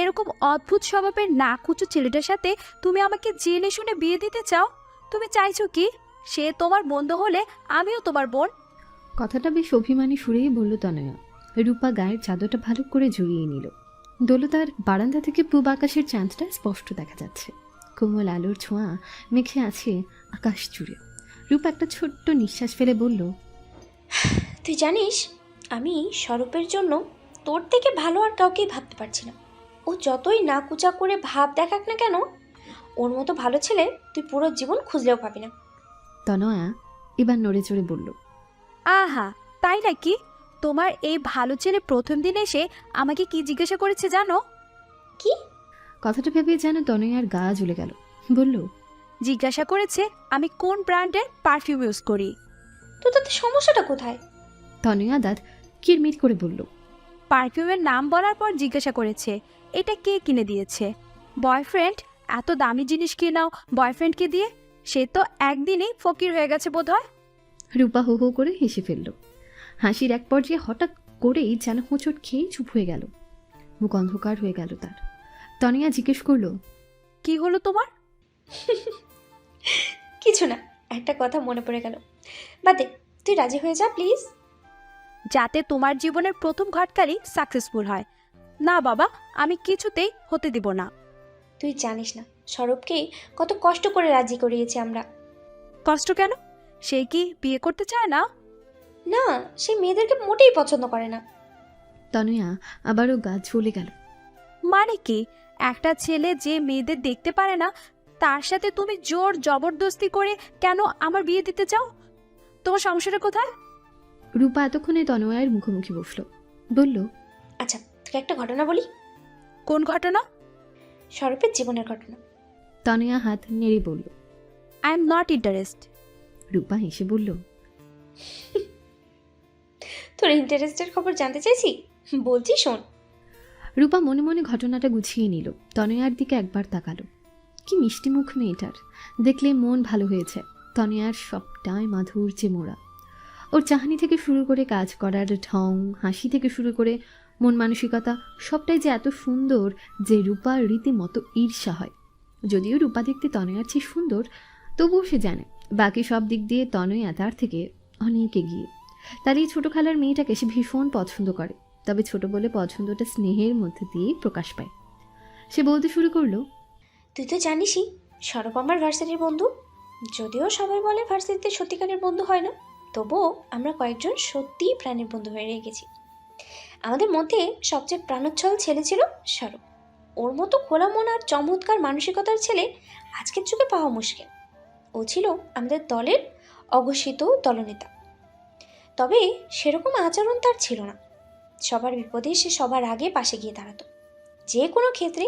এরকম অদ্ভুত স্বভাবের নাকুচু ছেলেটার সাথে তুমি আমাকে জেনে শুনে বিয়ে দিতে চাও? তুমি চাইছো কি সে তোমার বন্ধু হলে আমিও তোমার বোন? কথাটা বেশ অভিমানী সুরেই বলল তনয়া। রূপা গায়ের চাদরটা ভালো করে জড়িয়ে নিল। দোলতার বারান্দা থেকে পূব আকাশের চাঁদটা স্পষ্ট দেখা যাচ্ছে। কোমল আলোর ছোঁয়া মেখে আছে আকাশ জুড়ে। রূপা একটা ছোট্ট নিঃশ্বাস ফেলে বলল, তুই জানিস, আমি স্বরূপের জন্য তোর থেকে ভালো আর কাউকেই ভাবতে পারছি না। ও যতই না কুচা করে ভাব দেখাক না কেন, ওর মতো ভালো ছেলে তুই পুরো জীবন খুঁজলেও পাবি না। তনয়া এবার নড়ে চড়ে বলল, আহা, তাই নাকি? তোমার এই ভালো ছেলে প্রথম দিন এসে আমাকে কি জিজ্ঞাসা করেছে জানো? কি? কথাটা ভেবে যেন তনয়ার গা জ্বলে গেল। বলল, জিজ্ঞাসা করেছে আমি কোন ব্র্যান্ডের পারফিউম ইউজ করি। তো তাতে সমস্যাটা কোথায়? তনয়া দাঁত কিরমির করে বলল, পারফিউমের নাম বলার পর জিজ্ঞাসা করেছে এটা কে কিনে দিয়েছে। বয়ফ্রেন্ড? এত দামি জিনিস কিনাও বয়ফ্রেন্ডকে দিয়ে? সে তো একদিনেই ফকির হয়ে গেছে বোধহয়। রূপা হো হো করে হেসে ফেলল। হাসির এক পর্যায়ে হঠাৎ করেই যেন হোঁচট খেয়ে চুপ হয়ে গেল। মুখ অন্ধকার হয়ে গেল তার। তনিয়া জিজ্ঞেস করলো, কি হলো তোমার? কিছু না, একটা কথা মনে পড়ে গেল। বাদে, তুই রাজি হয়ে যা প্লিজ। যাতে তোমার জীবনের প্রথম ঘটকারই সাকসেসফুল হয়। না বাবা, আমি কিছুতেই হতে দিব না। তুই জানিস না স্বরূপকেই কত কষ্ট করে রাজি করিয়েছি আমরা। কষ্ট কেন? সে কি বিয়ে করতে চায় না? না, সে মেয়েদেরকে মোটেই পছন্দ করে না। তনয়া আবারও গা ঝুলে গেল। মানে কি? একটা ছেলে যে মেয়েদের দেখতে পারে না তার সাথে তুমি জোর জবরদস্তি করে কেন আমার বিয়ে দিতে চাও? তোমার সমস্যাটা কোথায়? রূপা এতক্ষণে তনয়ার মুখোমুখি বসলো। বলল, আচ্ছা, তোকে একটা ঘটনা বলি। কোন ঘটনা? স্বরূপের জীবনের ঘটনা। তনয়া হাত নেড়ে বলল। I am not interest. Rupa হেসে বলল, তোর ইন্টারেস্টের খবর জানতে চাইছি, বলছি শোন। রূপা মনে মনে ঘটনাটা গুছিয়ে নিল। তনয়ার দিকে একবার তাকালো। কি মিষ্টি মুখ মেয়েটার, দেখলে মন ভালো হয়েছে। তনয়ার সবটাই মাধুর্যে মোড়া। ওর চাহনি থেকে শুরু করে কাজ করার ঢং, হাসি থেকে শুরু করে মন মানসিকতা, সবটাই যে এত সুন্দর যে রূপার রীতিমতো ঈর্ষা হয়। যদিও রূপা দেখতে তনয়ার চেয়ে সুন্দর, তবুও সে জানে বাকি সব দিক দিয়ে তনয়া তার থেকে অনেক এগিয়ে। তার এই ছোটো খালার মেয়েটাকে সে ভীষণ পছন্দ করে। তবে ছোট বলে পছন্দটা স্নেহের মধ্যে দিয়ে প্রকাশ পায়। সে বলতে শুরু করলো, তুই তো জানিসই স্বরূপ আমার ভার্সিটির বন্ধু। যদিও সবাই বলে ভার্সিটিতে সত্যিকারের বন্ধু হয় না, তবুও আমরা কয়েকজন সত্যিই প্রাণের বন্ধু হয়ে রেখেছি। আমাদের মধ্যে সবচেয়ে প্রাণোচ্ছল ছেলে ছিল স্বরূপ। ওর মতো খোলা মন আর চমৎকার মানসিকতার ছেলে আজকের যুগে পাওয়া মুশকিল। ও ছিল আমাদের দলের অঘোষিত দলনেতা। তবে সেরকম আচরণ তার ছিল না। সবার বিপদে সে সবার আগে পাশে গিয়ে দাঁড়াতো। যে কোনো ক্ষেত্রে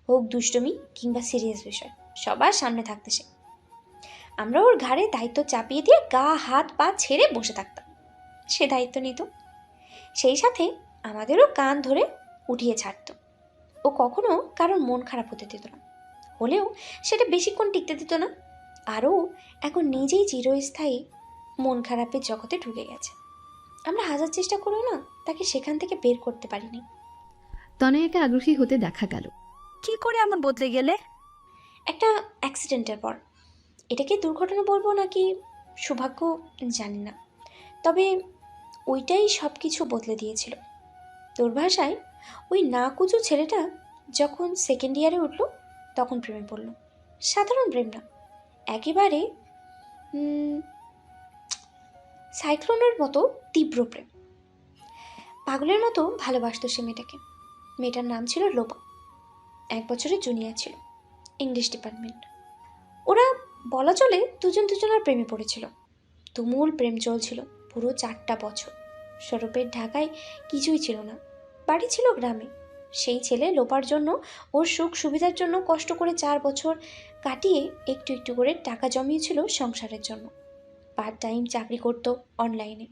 হোক, দুষ্টুমি কিংবা সিরিয়াস বিষয়, সবার সামনে থাকতে সে। আমরা ওর ঘাড়ে দায়িত্ব চাপিয়ে দিয়ে গা হাত পা ছেড়ে বসে থাকতাম। সে দায়িত্ব নিত, সেই সাথে আমাদেরও কান ধরে উঠিয়ে ছাড়ত। ও কখনো কারোর মন খারাপ হতে দিত না, হলেও সেটা বেশিক্ষণ টিকতে দিত না। আরও এখন নিজেই চিরস্থায়ী মন খারাপের জগতে ঢুকে গেছে। আমরা হাজার চেষ্টা করেও না তাকে সেখান থেকে বের করতে পারিনি। তনয়াকে আগ্রহী হতে দেখা গেল। কি করে এমন বদলে গেলে? একটা অ্যাক্সিডেন্টের পর। এটাকে দুর্ঘটনা বলবো নাকি সৌভাগ্য জানি না, তবে ওইটাই সব কিছু বদলে দিয়েছিল। তোর ভাষায় ওই নাকুচু ছেলেটা যখন সেকেন্ড ইয়ারে উঠল তখন প্রেমে পড়ল। সাধারণ প্রেম না, একেবারে সাইক্লোনের মতো তীব্র প্রেম। পাগলের মতো ভালোবাসত সে মেয়েটাকে। মেয়েটার নাম ছিল লোপা। 1 বছরের জুনিয়র ছিল, ইংলিশ ডিপার্টমেন্ট। ওরা বলা চলে দুজন দুজনের প্রেমে পড়েছিল। তুমুল প্রেম চলছিল পুরো 4টা বছর। স্বরূপের ঢাকায় কিছুই ছিল না, বাড়ি ছিল গ্রামে। সেই ছেলে লোপার জন্য, ওর সুখ সুবিধার জন্য কষ্ট করে 4 বছর কাটিয়ে একটু একটু করে টাকা জমিয়েছিল সংসারের জন্য। পার্ট টাইম চাকরি করত অনলাইনে,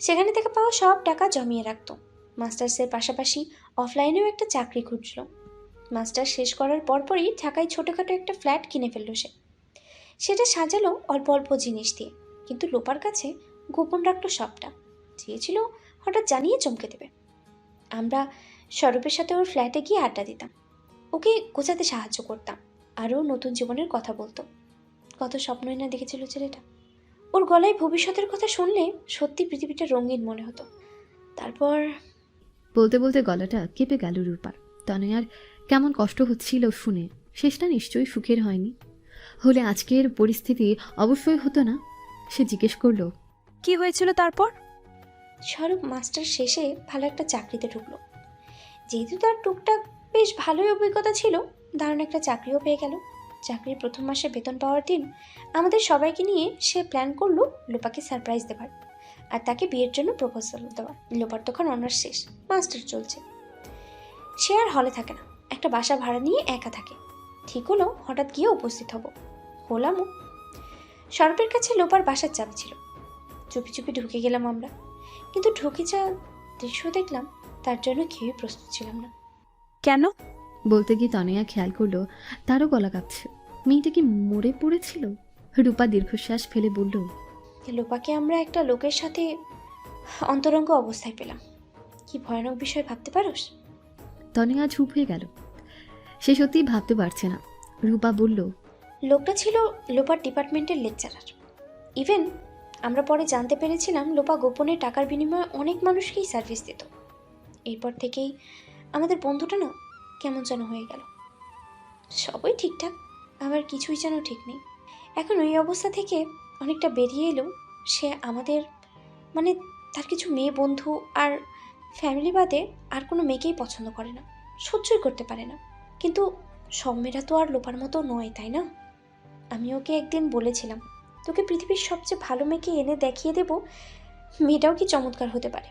সেখানে থেকে পাওয়া সব টাকা জমিয়ে রাখত। মাস্টার্সের পাশাপাশি অফলাইনেও একটা চাকরি খুঁজল। মাস্টার্স শেষ করার পরপরই ঢাকায় ছোটোখাটো একটা ফ্ল্যাট কিনে ফেলল সে। সেটা সাজালো অল্প অল্প জিনিস দিয়ে, কিন্তু লোপার কাছে গোপন রাখলো সবটা। চেয়েছিল হঠাৎ জানিয়ে চমকে দেবে। আমরা স্বরূপের সাথে ওর ফ্ল্যাটে গিয়ে আড্ডা দিতাম, ওকে গোছাতে সাহায্য করতাম, আরও নতুন জীবনের কথা বলতো। কত স্বপ্নই না দেখেছিল ছেলেটা। ওর গলায় ভবিষ্যতের কথা শুনলে সত্যি পৃথিবীটা রঙিন মনে হতো। তারপর বলতে বলতে গলাটা কেঁপে গেল রূপার। তনয়ার কেমন কষ্ট হচ্ছিল শুনে। শেষটা নিশ্চয়ই সুখের হয়নি। হলে আজকের পরিস্থিতি অবশ্যই হতো না। সে জিজ্ঞেস করলো, কি হয়েছিল তারপর? স্বরূপ মাস্টার শেষে ভালো একটা চাকরিতে ঢুকলো। যেহেতু তার টুকটাক বেশ ভালোই অভিজ্ঞতা ছিল, দারুণ একটা চাকরিও পেয়ে গেল। চাকরির প্রথম মাসে বেতন পাওয়ার দিন আমাদের সবাইকে নিয়ে সে প্ল্যান করলো লোপাকে সারপ্রাইজ দেবার, আর তাকে বিয়ের জন্য প্রপোজাল দেওয়ার। লোপার তখন অনার্স শেষ, মাস্টার চলছে। সে আর হলে থাকে না, একটা বাসা ভাড়া নিয়ে একা থাকে। ঠিক হলো হঠাৎ গিয়ে উপস্থিত হলামও। স্বরূপের কাছে লোপার বাসার চাবি ছিল। চুপি চুপি ঢুকে গেলাম আমরা, কিন্তু ঢুকে যা দৃশ্য দেখলাম তার জন্য কেউই প্রস্তুত ছিলাম না। কেন? বলতে গিয়ে তনয়া খেয়াল করলো তারও গলা কাঁপছে। মেয়েটা কি মরে পড়েছিল? রূপা দীর্ঘশ্বাস ফেলে বলল, লোপাকে আমরা একটা লোকের সাথে অন্তরঙ্গ অবস্থায় পেলাম। কি ভয়ানক বিষয় ভাবতে পারোস? তনয়া চুপ হয়ে গেল। সে সত্যিই ভাবতে পারছে না। রূপা বলল, লোকটা ছিল লোপার ডিপার্টমেন্টের লেকচারার। ইভেন আমরা পরে জানতে পেরেছিলাম লোপা গোপনে টাকার বিনিময়ে অনেক মানুষকেই সার্ভিস দিত। এরপর থেকেই আমাদের বন্ধুটা না কেমন যেন হয়ে গেল। সবই ঠিকঠাক, আবার কিছুই যেন ঠিক নেই। এখন ওই অবস্থা থেকে অনেকটা বেরিয়ে এলেও সে আমাদের মানে তার কিছু মেয়ে বন্ধু আর ফ্যামিলি বাদে আর কোনো মেয়েকেই পছন্দ করে না, সহ্যই করতে পারে না। কিন্তু সব মেয়েরা তো আর লোপার মতো নয়, তাই না? আমি ওকে একদিন বলেছিলাম, তোকে পৃথিবীর সবচেয়ে ভালো মেয়েকে এনে দেখিয়ে দেব, মেয়েটাও কি চমৎকার হতে পারে।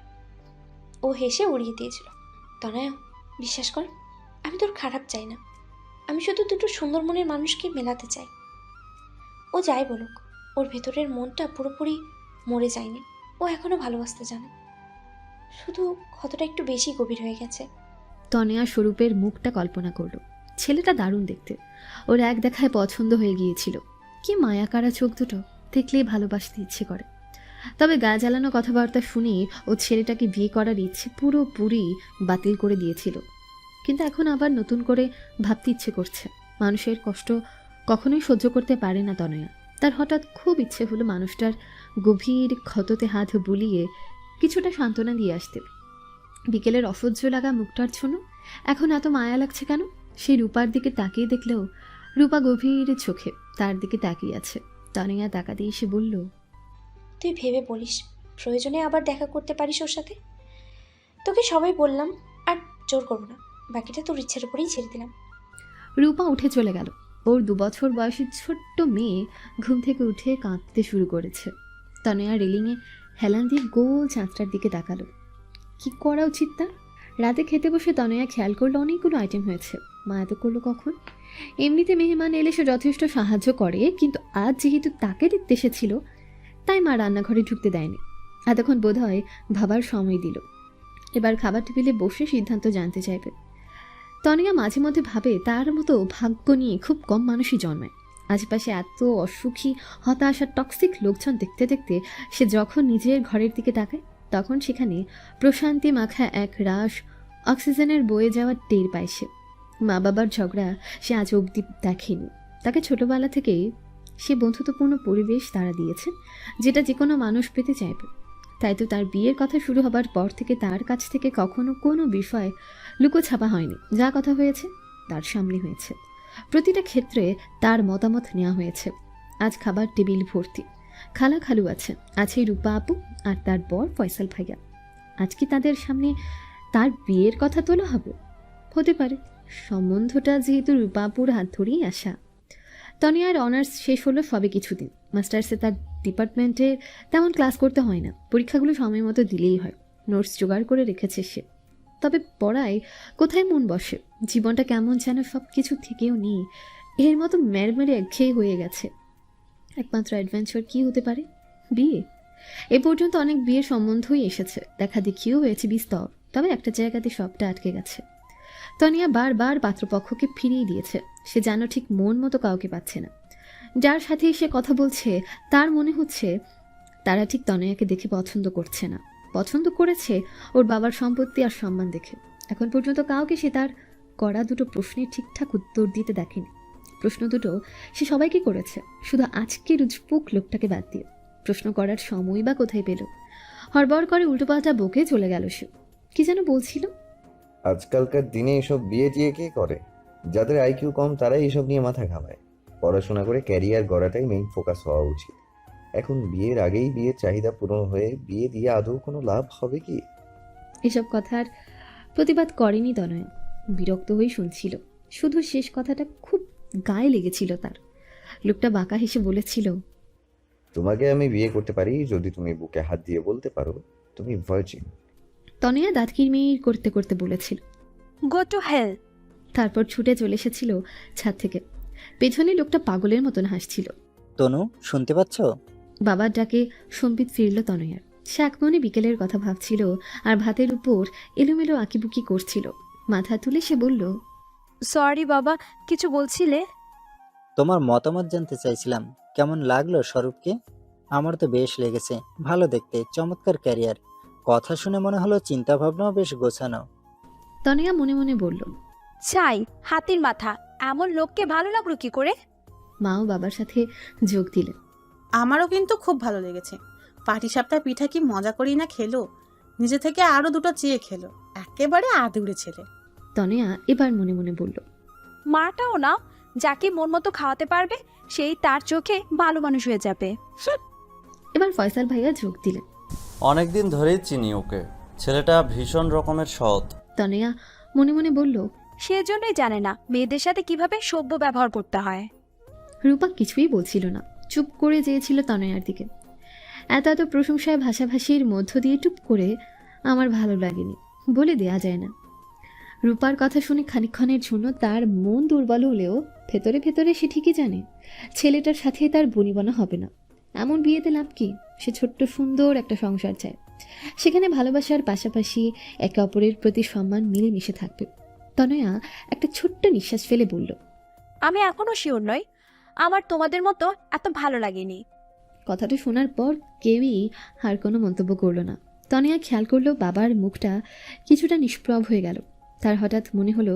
ও হেসে উড়িয়ে দিয়েছিল। তনয়া, বিশ্বাস কর, আমি তোর খারাপ চাই না, আমি শুধু দুটো সুন্দর মনের মানুষকে মেলাতে চাই। ও যাই বলুক, ওর ভেতরের মনটা পুরোপুরি মরে যায়নি। ও এখনো ভালোবাসতে জানে, শুধু ক্ষতটা একটু বেশি গভীর হয়ে গেছে। তনয়া স্বরূপের মুখটা কল্পনা করলো। ছেলেটা দারুণ দেখতে। ওর এক দেখায় পছন্দ হয়ে গিয়েছিল। কি মায়াকারা চোখ দুটো, দেখলেই ভালোবাসতে ইচ্ছে করে। তবে গা জ্বালানো কথাবার্তা শুনে ও ছেলেটাকে বিয়ে করার ইচ্ছে পুরোপুরি বাতিল করে দিয়েছিল। কিন্তু এখন আবার নতুন করে ভাবতে ইচ্ছে করছে। মানুষের কষ্ট কখনোই সহ্য করতে পারে না তনয়া। তার হঠাৎ খুব ইচ্ছে হলো মানুষটার গভীর ক্ষততে হাত বুলিয়ে কিছুটা সান্ত্বনা দিয়ে আসতে। বিকেলের অসহ্য লাগা মুখটার জন্য এখন এত মায়া লাগছে কেন? সেই রূপার দিকে তাকিয়ে দেখলেও রূপা গভীর চোখে তার দিকে তাকিয়ে আছে। তনয়া তাকাতে এসে বলল, তুই ভেবে বলিস, প্রয়োজনে আবার দেখা করতে পারিস ওর সাথে। তোকে সবাই বললাম, আর জোর করবো না, বাকিটা তোর ইচ্ছের উপরেই ছেড়ে দিলাম। রূপা উঠে চলে গেল। ওর 2 বছর বয়সী ছোট্ট মেয়ে ঘুম থেকে উঠে কাঁদতে শুরু করেছে। তনয়া রেলিংয়ে হেলান দিয়ে গোল চাঁদটার দিকে তাকালো। কি করা উচিত তার? রাতে খেতে বসে তনয়া খেয়াল করলো অনেকগুলো আইটেম হয়েছে। মা এত করলো কখন? এমনিতে মেহমান এলে সে যথেষ্ট সাহায্য করে, কিন্তু আজ যেহেতু তাকে দেখতে এসেছিল তাই মা রান্নাঘরে ঢুকতে দেয়নি। এতক্ষণ বোধ হয় ভাবার সময় দিল। এবার খাবার টেবিলে বসে সিদ্ধান্ত জানতে চাইবে। তনয়া মাঝে মধ্যে ভাবে তার মতো ভাগ্য নিয়ে খুব কম মানুষই জন্মায়। আশেপাশে এত অসুখী, হতাশ আর টক্সিক লোকজন দেখতে দেখতে সে যখন নিজের ঘরের দিকে তাকায় তখন সেখানে প্রশান্তি মাখা এক রাশ অক্সিজেনের বয়ে যাওয়ার টের পায় সে। মা বাবার ঝগড়া সে আজ অবধি দেখেনি। তাকে ছোটবেলা থেকেই সে বন্ধুত্বপূর্ণ পরিবেশ তারা দিয়েছে, যেটা যে কোনো মানুষ পেতে চাইবে। তাই তো তার বিয়ের কথা শুরু হবার পর থেকে তার কাছ থেকে কখনো কোনো বিষয় লুকোছাপা হয়নি। যা কথা হয়েছে তার সামনে হয়েছে। প্রতিটা ক্ষেত্রে তার মতামত নেওয়া হয়েছে। আজ খাবার টেবিল ভর্তি। খালা খালু আছে রূপা আপু আর তার বর ফয়সাল ভাইয়া। আজ কি তাদের সামনে তার বিয়ের কথা তোলা হবে? হতে পারে। সম্বন্ধটা যেহেতু রূপা আপুর হাত ধরেই আসা। তনিয়ার অনার্স শেষ হলো সবে কিছুদিন। মাস্টার্সে তার ডিপার্টমেন্টে তেমন ক্লাস করতে হয় না, পরীক্ষাগুলো সময় মতো দিলেই হয়। নোটস জোগাড় করে রেখেছে সে। তবে পড়ায় কোথায় মন বসে? জীবনটা কেমন যেন সব কিছু থেকেও নেই, এর মতো মেরমেরে একঘেয়ে হয়ে গেছে। একমাত্র অ্যাডভেঞ্চার কি হতে পারে? বিয়ে। এ পর্যন্ত অনেক বিয়ের সম্বন্ধই এসেছে, দেখা দেখিও হয়েছে বিস্তর, তবে একটা জায়গাতে সবটা আটকে গেছে। তনিয়া বারবার পাত্রপক্ষকে ফিরিয়ে দিয়েছে। সে যেন ঠিক মন মতো কাউকে পাচ্ছে না। যার সাথে সে কথা বলছে তার মনে হচ্ছে তারা ঠিক তনয়াকে দেখে পছন্দ করছে না। পছন্দ করেছে ওর বাবার সম্পত্তি আর সম্মান দেখে। এখন পর্যন্ত কাউকে সে তার করা দুটো প্রশ্নের ঠিকঠাক উত্তর দিতে দেখেনি। প্রশ্ন দুটো সে সবাইকে করেছে, শুধু আজকের উজপুক লোকটাকে বাদ দিয়ে। প্রশ্ন করার সময় বা কোথায় পেল? হড়বড় করে উল্টোপাল্টা বকে চলে গেল সে। কি যেন বলছিল। আজকালকার দিনে এসব বিয়ে টিয়ে কে করে? যাদের আইকিউ কম তারাই এসব নিয়ে মাথা ঘামায়। পড়াশোনা করে ক্যারিয়ার গড়াটাই মেইন ফোকাস হওয়া উচিত। এখন বিয়ের আগেই বিয়ের চাহিদা পূরণ হয়ে বিয়ে দিয়ে আদৌ কোনো লাভ হবে কি? এসব কথার প্রতিবাদ করেনি তনয়া, বিরক্ত হয়ে শুনছিল। শুধু শেষ কথাটা খুব গায়ে লেগেছিল তার। লোকটা বাঁকা হেসে বলেছিল, তোমাকে আমি বিয়ে করতে পারি যদি তুমি বুকে হাত দিয়ে বলতে পারো তুমি ভার্জিন। তনয়া দাঁত কিরমির করতে করতে বলেছিল। Go to hell. তারপর ছুটে চলে এসেছিল ছাদ থেকে। পেছনে লোকটা পাগলের মতন হাসছিল। তনু, শুনতে পাচ্ছ? বাবার ডাকে সম্বিত ফিরল তনয়ার। সে এক মনে বিকেলের কথা ভাবছিল আর ভাতের উপর এলোমেলো আঁকিবুকি করছিল। মাথা তুলে সে বলল, সরি বাবা, কিছু বলছিলে? তোমার মতামত জানতে চাইছিলাম। কেমন লাগলো স্বরূপকে? আমার তো বেশ লেগেছে, ভালো দেখতে, চমৎকার ক্যারিয়ার। কথা শুনে মনে হলো চিন্তা ভাবনাও বেশ গোছানো। তনয়া মনে মনে বলল, চাই হাতির মাথা, এমন লোককে ভালো লাগলো কি করে? মাও বাবার সাথে যোগ দিলেন। আমারও কিন্তু খুব ভালো লেগেছে। পাটিসাপটা পিঠা কি মজা করি না খেলো, নিজে থেকে আরো দুটো চেয়ে খেলো। একেবারে আদুরে ছেলে। তনয়া এবার মনে মনে বলল, মাটাও না, যাকে মন মতো খাওয়াতে পারবে সেই তার চোখে ভালো মানুষ হয়ে যাবে। এবার ফয়সাল ভাইয়া যোগ দিলেন। অনেকদিন ধরেই চিনি ওকে, ছেলেটা ভীষণ রকমের সৎ। তনয়া মনে মনে বলল, সেজন্যই জানে না মেয়েদের সাথে কিভাবে সভ্য ব্যবহার করতে হয়। রূপা কিছুই বলছিল না, চুপ করে চেয়েছিল তনয়ার দিকে। এত এত প্রশংসায় ভাষাভাষির মধ্য দিয়ে টুপ করে আমার ভালো লাগেনি বলে দেয়া যায় না। রূপার কথা শুনে খানিকক্ষণের জন্য তার মন দুর্বল হলেও ভেতরে ভেতরে সে ঠিকই জানে ছেলেটার সাথে তার বনিবনা হবে না। এমন বিয়েতে লাভ কি? সে ছোট্ট সুন্দর একটা সংসার চায়, সেখানে ভালোবাসার পাশাপাশি একে অপরের প্রতি সম্মান মিলেমিশে থাকবে। তনয়া একটা ছোট্ট নিঃশ্বাস ফেলে বলল, আমি এখনো শিওর নই আমার তোমাদের মতো এত ভালো লাগেনি। কথাটা শোনার পর কেউই আর কোনো মন্তব্য করলো না। তনয়া খেয়াল করলো বাবার মুখটা কিছুটা নিষ্প্রভ হয়ে গেল। তার হঠাৎ মনে হলো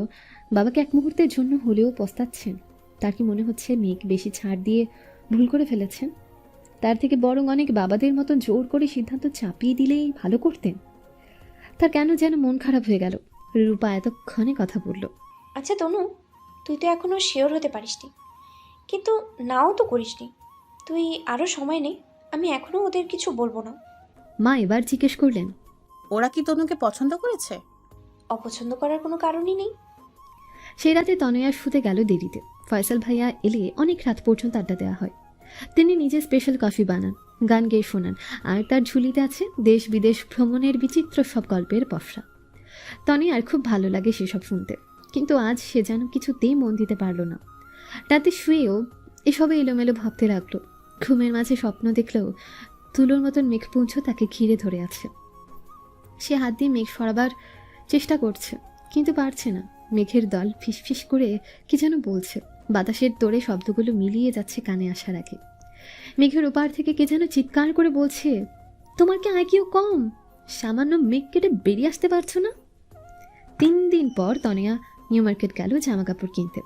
বাবাকে এক মুহূর্তের জন্য হলেও পস্তাচ্ছেন। তার কি মনে হচ্ছে মেয়েকে বেশি ছাড় দিয়ে ভুল করে ফেলেছেন? তার থেকে বরং অনেক বাবাদের মতো জোর করে সিদ্ধান্ত চাপিয়ে দিলেই ভালো করতেন। তার কেন যেন মন খারাপ হয়ে গেল। রূপা এতক্ষণে কথা বলল, আচ্ছা তনু, তুই তো এখনো শিওর হতে পারিসনি, কিন্তু নাও তো করিসনি। তুই আরও সময় নে, আমি এখনো ওদের কিছু বলবো না। মা এবার জিজ্ঞেস করলেন, ওরা কি তনুকে পছন্দ করেছে? অপছন্দ করার কোনো কারণই নেই। সেই রাতে তনয়া শুতে গেল দেরিতে। ফয়সাল ভাইয়া এলে অনেক রাত পর্যন্ত আড্ডা দেওয়া হয়। তিনি নিজে স্পেশাল কফি বানান, গান গেয়ে শোনান, আর তার ঝুলিতে আছে দেশ বিদেশ ভ্রমণের বিচিত্র সব গল্পের পসরা। তনয়ার খুব ভালো লাগে সেসব শুনতে, কিন্তু আজ সে যেন কিছুতেই মন দিতে পারল না। রাতে শুয়েও এসবে এলোমেলো ভাবতে লাগলো। ঘুমের মাঝে স্বপ্ন দেখলেও তুলোর মতন মেঘপুঞ্জ তাকে ঘিরে ধরে আছে। সে হাত দিয়ে মেঘ সরাবার চেষ্টা করছে, কিন্তু পারছে না। মেঘের দল ফিসফিস করে কি যেন বলছে। বাতাসের তোড়ে শব্দগুলো মিলিয়ে যাচ্ছে কানে আসার আগে। মেঘের ওপার থেকে কে যেন চিৎকার করে বলছে, তোমার কি আইকিউ কম? সামান্য মেঘ কেটে বেরিয়ে আসতে পারছো না? 3 দিন পর তনয়া নিউ মার্কেট গেল জামা কাপড় কিনতে।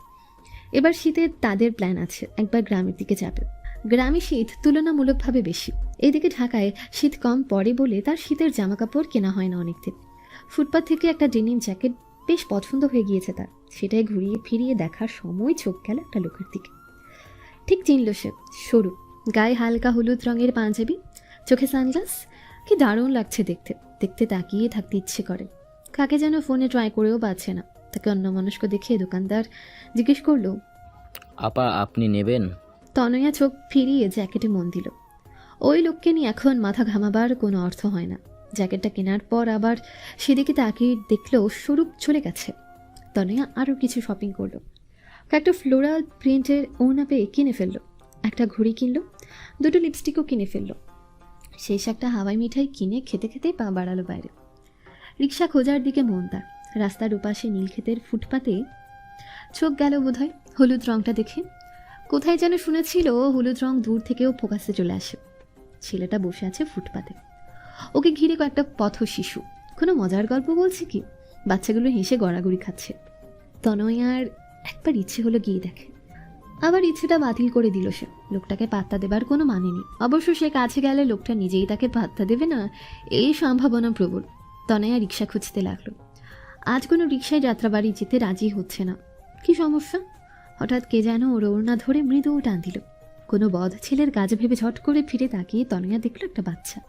এবার শীতে তাদের প্ল্যান আছে, একবার গ্রামের দিকে যাবে। গ্রামে শীত তুলনামূলকভাবে বেশি। এদিকে ঢাকায় শীত কম পড়ে বলে তার শীতের জামা কাপড় কেনা হয় না অনেকদিন। ফুটপাথ থেকে একটা ডেনিম জ্যাকেট বেশ পছন্দ হয়ে গিয়েছে তার। সেটাই ঘুরিয়ে ফিরিয়ে দেখার সময় চোখ গেল একটা লোকের দিকে। ঠিক চিনল সে, সরু, গায়ে হালকা হলুদ রঙের পাঞ্জাবি, চোখে সানগ্লাস। কি দারুণ লাগছে দেখতে। দেখতে তাকিয়ে থাকতে ইচ্ছে করে। কাকে যেন ফোনে ট্রাই করেও পাচ্ছে না। তাকে অন্যমনস্ক দেখে দোকানদার জিজ্ঞেস করলো, আপা আপনি নেবেন? তনয়া চোখ ফিরিয়ে জ্যাকেটে মন দিল। ওই লোককে নিয়ে এখন মাথা ঘামাবার কোনো অর্থ হয় না। জ্যাকেটটা কেনার পর আবার সেদিকে তাকিয়ে দেখলেও স্বরূপ চলে গেছে। তনয়া আরও কিছু শপিং করলো। কয়েকটা ফ্লোরাল প্রিন্টের ওড়না পেয়ে কিনে ফেললো। একটা ঘড়ি কিনলো, 2টো লিপস্টিকও কিনে ফেললো। শেষ একটা হাওয়াই মিঠাই কিনে খেতে খেতে পা বাড়ালো বাইরে। রিক্সা খোঁজার দিকে মন তার। রাস্তার ওপাশে নীলক্ষেতের ফুটপাতে চোখ গেল বোধহয় হলুদ রঙটা দেখে। কোথায় যেন শুনেছিল হলুদ রং দূর থেকেও ফোকাসে চলে আসে। ছেলেটা বসে আছে ফুটপাতে। ওকে ঘিরে কয়েকটা পথ শিশু। কোনো মজার গল্প বলছে কি? বাচ্চাগুলো হেসে গড়াগড়ি খাচ্ছে। তনয়ার একবার ইচ্ছে হলো গিয়ে দেখে, আবার ইচ্ছেটা বাতিল করে দিল সে। লোকটাকে পাত্তা দেবার কোনো মানে নেই। অবশ্য সে কাছে গেলে লোকটা নিজেই তাকে পাত্তা দেবে না, এই সম্ভাবনা প্রবল। তনয়া রিক্সা খুঁজতে লাগলো। আজ কোনো রিক্সায় যাত্রাবাড়ি যেতে রাজি হচ্ছে না। কি সমস্যা? হঠাৎ কে যেন ওর ওড়না ধরে মৃদু টান দিল। কোনো বদ ছেলের কাজ ভেবে ঝট করে ফিরে তাকিয়ে তনয়া দেখলো একটা বাচ্চা।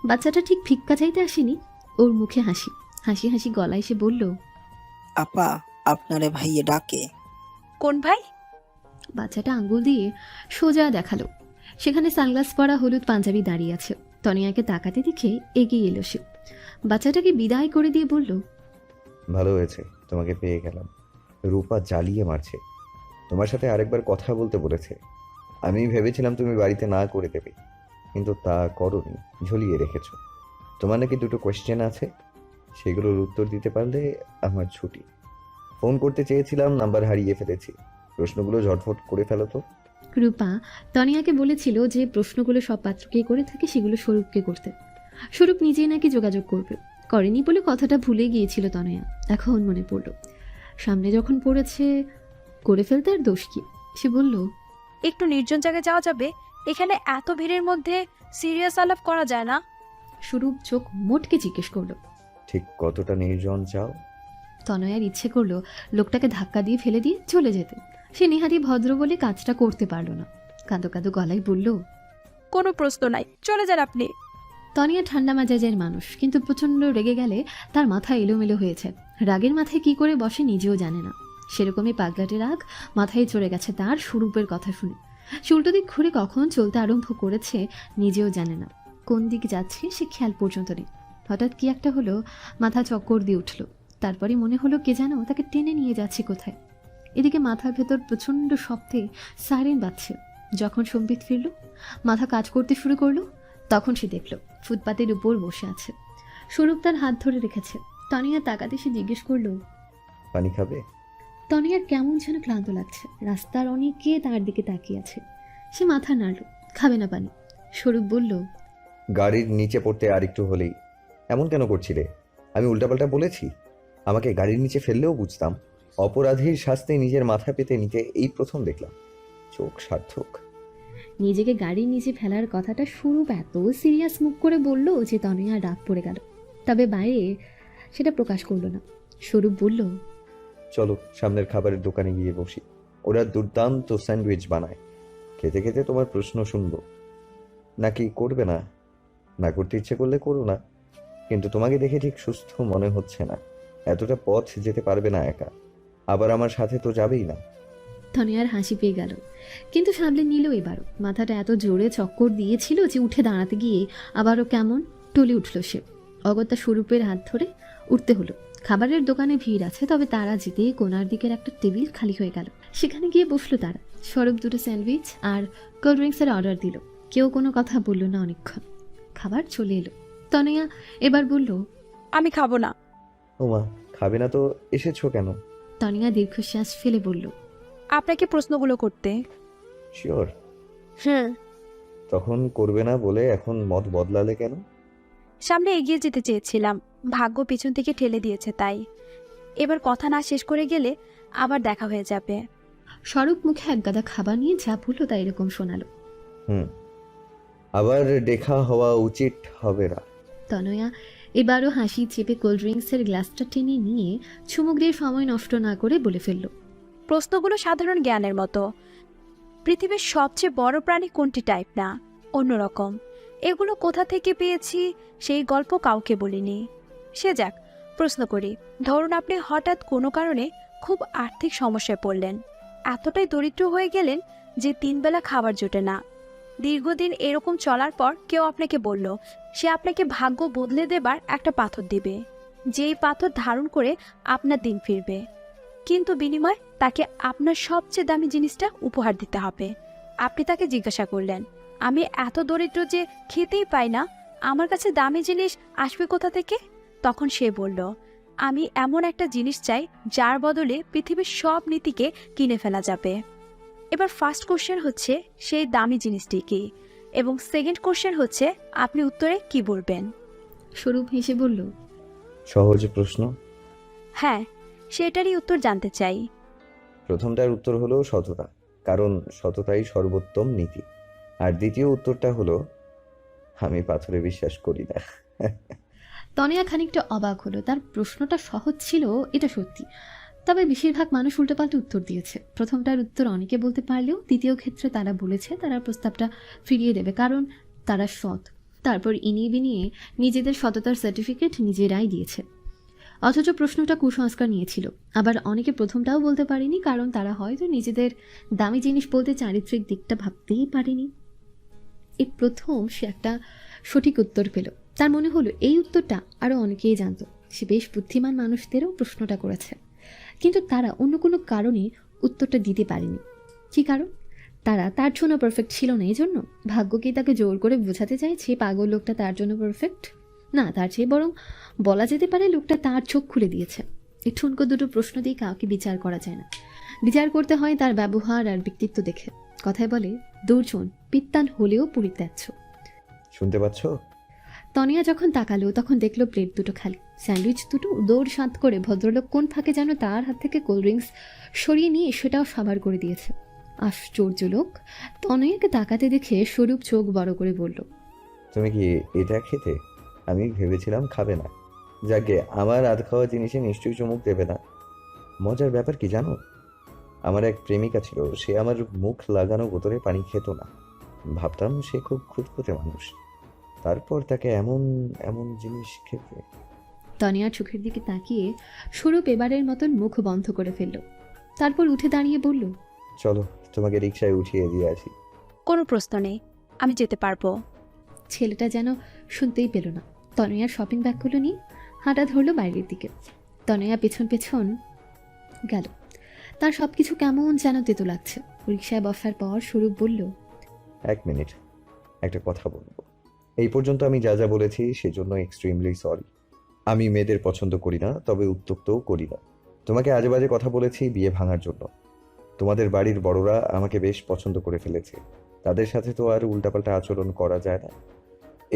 বাচ্চাটা ঠিক ভিক্ষা চাইতে আসেনি, ওর মুখে হাসি। হাসি হাসি গলায় সে বলল, আপা, আপনারে ভাইয়ে ডাকে। কোন ভাই? বাচ্চাটা আঙ্গুল দিয়ে সোজা দেখালো। সেখানে সানগ্লাস পরা হলুদ পাঞ্জাবি দাঁড়িয়ে আছে। তনিয়াকে তাকাতে দেখে এগিয়ে এলো সে। বাচ্চাটাকে বিদায় করে দিয়ে বলল, ভালো হয়েছে, তোমাকে পেয়ে গেলাম। রূপা জ্বালিয়ে মারছে। তোমার সাথে আরেকবার কথা বলতে বলেছে। আমি ভেবেছিলাম তুমি বাড়িতে না করে দেবে, কিন্তু তা করনি, ঝুলিয়ে রেখেছো। তোমার নাকি দুটো কোয়েশ্চেন আছে, সেগুলোর উত্তর দিতে পারলে আমার ছুটি। ফোন করতে চেয়েছিলাম, নাম্বার হারিয়ে ফেলেছি। প্রশ্নগুলো ঝটফট করে ফেলো তো। রূপা তনিয়াকে বলেছিল যে প্রশ্নগুলো সব পাত্রকেই করে থাকে, সেগুলো স্বরূপকে করতে। স্বরূপ নিজেই নাকি যোগাযোগ করবে, করেনি বলে কথাটা ভুলে গিয়েছিল তনয়া। এখন মনে পড়ল, সামনে যখন পড়েছে করে ফেলতে আর দোষ কি? সে বলল, একটু নির্জন জায়গায় যাওয়া যাবে? এখানে এত ভিড়ের মধ্যে সিরিয়াস আলাপ করা যায় না। স্বরূপ চোখ মোটকে জিজ্ঞেস করলো। ঠিক কতটা নির্জন চাও? তনয়ার ইচ্ছে করলো লোকটাকে ধাক্কা দিয়ে ফেলে দিয়ে চলে যেতে। সে নেহাতি ভদ্র বলে কাজটা করতে পারল না। কাঁদো কাঁদো গলায় বলল, কোনো প্রশ্ন নাই, চলে যান আপনি। তনিয়া ঠান্ডা মেজাজের মানুষ, কিন্তু প্রচণ্ড রেগে গেলে তার মাথা এলোমেলো হয়েছে। রাগের মাথায় কি করে বসে নিজেও জানে না। সেরকমই পাগলাটে রাগ মাথায় চড়ে গেছে তার স্বরূপের কথা শুনে। সে উল্টো দিক ঘুরে কখন চলতে আরম্ভ করেছে নিজেও জানে না। কোন দিক যাচ্ছে সে খেয়াল পর্যন্ত নেই। হঠাৎ কি একটা হলো, মাথা চক্কর দিয়ে উঠল। তারপরে মনে হলো কে যেন তাকে টেনে নিয়ে যাচ্ছে কোথায়। এদিকে মাথার ভেতর প্রচণ্ড শব্দে সাইরেন বাজছে। যখন সম্বিত ফিরল, মাথা কাজ করতে শুরু করলো, তখন সে দেখল ফুটপাতের উপর বসে আছে। স্বরূপ তার হাত ধরে রেখেছে। তনিয়া তাকাতে সে জিজ্ঞেস করলো, পানি খাবে? তনিয়ার কেমন যেন ক্লান্ত লাগছে। রাস্তার অনেকে তার দিকে তাকিয়ে আছে। সে মাথা নাড়ল, খাবে না পানি। স্বরূপ বলল, গাড়ির নিচে পড়তে আর একটু হলেই এমন কেন করছিলে? আমি উল্টাপাল্টা বলেছি? আমাকে গাড়ির নিচে ফেললেও বুঝতাম। অপরাধীর শাস্তি নিজের মাথা পেতে নিতে এই প্রথম দেখলাম। চোখ সার্থক। নিজেকে গাড়ির নিচে ফেলার কথাটা স্বরূপ এত সিরিয়াস মুখ করে বলল যে তনয়ার রাগ পড়ে গেল। তবে বাইরে সেটা প্রকাশ করলো না। স্বরূপ বলল, চলো সামনের খাবারের দোকানে গিয়ে বসি। ওরা দুর্দান্ত স্যান্ডউইচ বানায়। খেতে খেতে তোমার প্রশ্ন শুনবো। নাকি করবে না? না করতে ইচ্ছে করলে করো না, কিন্তু তোমাকে দেখে ঠিক সুস্থ মনে হচ্ছে না। এতটা পথ যেতে পারবে না একা। আবার আমার সাথে তো যাবেই না। তনয়ার হাসি পেয়ে গেল, কিন্তু সামলে নিল এবারও। মাথাটা এত জোরে চক্কর দিয়েছিল যে উঠে দাঁড়াতে গিয়ে আবারও কেমন টলে উঠল সে। অগত্যা স্বরূপের হাত ধরে উঠতে হলো। খাবারের দোকানে ভিড় আছে, তবে তারা যেতে কোনার দিকের একটা টেবিল খালি হয়ে গেল। সেখানে গিয়ে বসলো তারা। স্বরূপ দুটো স্যান্ডউইচ আর কোল্ড ড্রিঙ্কসের অর্ডার দিল। কেউ কোনো কথা বলল না অনেকক্ষণ। খাবার চলে এলো। তনয়া এবার বলল, আমি খাবো না। ওমা, খাবে না তো এসেছো কেন? তনয়া দীর্ঘশ্বাস ফেলে বলল, আপনাকে প্রশ্নগুলো করতে। শিওর? হুম। তখন করবে না বলে এখন মত বদলালে কেন? সামনে এগিয়ে যেতে চেয়েছিলাম, ভাগ্য পিছন থেকে ঠেলে দিয়েছে তাই। এবার কথা না শেষ করে গেলে আবার দেখা হয়ে যাবে। স্বরূপ মুখে এক গাদা খাবার নিয়ে যা বলল তা এরকম শোনালো। আবার দেখা হওয়া উচিত হবে না। তনয়া এবারও হাসি চেপে কোল্ড ড্রিঙ্কসের গ্লাসটা টেনে নিয়ে চুমুক দিয়ে সময় নষ্ট না করে বলে ফেলল, প্রশ্নগুলো সাধারণ জ্ঞানের মতো। পৃথিবীর সবচেয়ে বড় প্রাণী কোনটি টাইপ না, অন্যরকম। এগুলো কোথা থেকে পেয়েছি সেই গল্প কাউকে বলিনি। সে যাক, প্রশ্ন করি। ধরুন আপনি হঠাৎ কোনো কারণে খুব আর্থিক সমস্যায় পড়লেন। এতটাই দরিদ্র হয়ে গেলেন যে 3 বেলা খাবার জোটে না। দীর্ঘদিন এরকম চলার পর কেউ আপনাকে বলল সে আপনাকে ভাগ্য বদলে দেবার একটা পাথর দিবে, যেই পাথর ধারণ করে আপনার দিন ফিরবে। কিন্তু বিনিময় তাকে আপনার সবচেয়ে দামি জিনিসটা উপহার দিতে হবে। আপনি তাকে জিজ্ঞাসা করলেন, আমি এত দরিদ্র যে খেতেই পাই না, আমার কাছে দামি জিনিস আসবে কোথা থেকে? তখন সে বলল, আমি এমন একটা জিনিস চাই যার বদলে পৃথিবীর সব নীতিকে কিনে ফেলা যাবে। এবার ফার্স্ট কোশ্চেন হচ্ছে, সেই দামি জিনিসটি কি? এবং সেকেন্ড কোশ্চেন হচ্ছে আপনি উত্তরে কি বলবেন। স্বরূপ হেসে বলল, সহজ প্রশ্ন। হ্যাঁ, সেটারই উত্তর জানতে চাই। প্রথমটার উত্তর হলো সততা, কারণ সততাই সর্বোত্তম নীতি। আর দ্বিতীয় উত্তরটা হলো আমি পাথরে বিশ্বাস করি না। তনয়া খানিকটা অবাক হলো। তার প্রশ্নটা সহজ ছিল, এটা সত্যি। তবে বেশিরভাগ মানুষ উল্টোপাল্টা উত্তর দিয়েছে। প্রথমটার উত্তর অনেকে বলতে পারলেও দ্বিতীয় ক্ষেত্রে তারা বলেছে তারা প্রস্তাবটা ফিরিয়ে দেবে, কারণ তারা সৎ। তারপর ইনিয়ে বিনিয়ে নিজেদের সততার সার্টিফিকেট নিজেরাই দিয়েছে। অথচ প্রশ্নটা কুসংস্কার নিয়েছিল। আবার অনেকে প্রথমটাও বলতে পারেনি, কারণ তারা হয়তো নিজেদের দামি জিনিস বলতে চারিত্রিক দিকটা ভাবতেই পারেনি। এই প্রথম সে একটা সঠিক উত্তর পেল। তার মনে হলো এই উত্তরটা আরও অনেকেই জানতো। সে বেশ বুদ্ধিমান মানুষদেরও প্রশ্নটা করেছে, কিন্তু তারা অন্য কোনো কারণে উত্তরটা দিতে পারেনি। কী কারণ? তারা তার জন্য পারফেক্ট ছিল না, এই জন্য? ভাগ্য কি তাকে জোর করে বোঝাতে চাইছে পাগল লোকটা তার জন্য পারফেক্ট? না, তার চেয়ে বরং বলা যেতে পারে লোকটা তার চোখ খুলে দিয়েছে। এই ঠুনকো দুটো প্রশ্ন দিয়ে কাউকে বিচার করা যায় না। বিচার করতে হয় তার ব্যবহার আর ব্যক্তিত্ব দেখে। কথায় বলে, দুর্জন পিত্তান হলেও পরিত্যাজ্য। শুনতে পাচ্ছ? তনিয়া যখন তাকালো তখন দেখলো প্লেট দুটো খালি। স্যান্ডউইচ দুটো দৌড় সাঁত করে ভদ্রলোক কোন ফাঁকে যেন তার হাত থেকে কোল্ড ড্রিঙ্কস সরিয়ে নিয়ে সেটাও সাবার করে দিয়েছে। আশ্চর্য লোক। তনয়াকে তাকাতে দেখে স্বরূপ চোখ বড় করে বলল, তুমি কি এটা খেতে? আমি ভেবেছিলাম খাবে না। যাকে আমার আধ খাওয়া জিনিসে নিশ্চয়ই চুমুক দেবে না। মজার ব্যাপার কি জানো, আমার এক প্রেমিকা ছিল, সে আমার মুখ লাগানো বোতলে পানি খেত না। ভাবতাম সে খুব খুঁতখুঁতে মানুষ, তারপর তাকে এমন এমন জিনিস খেতে। তনিয়ার চোখের দিকে তাকিয়ে স্বরূপ এবারের মতন মুখ বন্ধ করে ফেলল। তারপর উঠে দাঁড়িয়ে বলল, চলো তোমাকে রিকশায় উঠিয়ে দিয়ে আসি। কোনো প্রশ্ন নেই, আমি যেতে পারবো। ছেলেটা যেন শুনতেই পেল না। তনয়ার শপিং ব্যাগগুলো নিয়ে হাঁটা ধরলো বাইরের দিকে। তনয়া পেছন পেছন গেল। তার সব কিছু কেমন যেন তেতো লাগছে। রিকশায় বসার পর স্বরূপ বলল, 1 মিনিট, একটা কথা বলবো। এই পর্যন্ত আমি যা যা বলেছি সেজন্য এক্সট্রিমলি সরি। আমি মেয়েদের পছন্দ করি না, তবে উত্ত্যক্তও করি না। তোমাকে আজে বাজে কথা বলেছি বিয়ে ভাঙার জন্য। তোমাদের বাড়ির বড়রা আমাকে বেশ পছন্দ করে ফেলেছে, তাদের সাথে তো আর উল্টাপাল্টা আচরণ করা যায় না।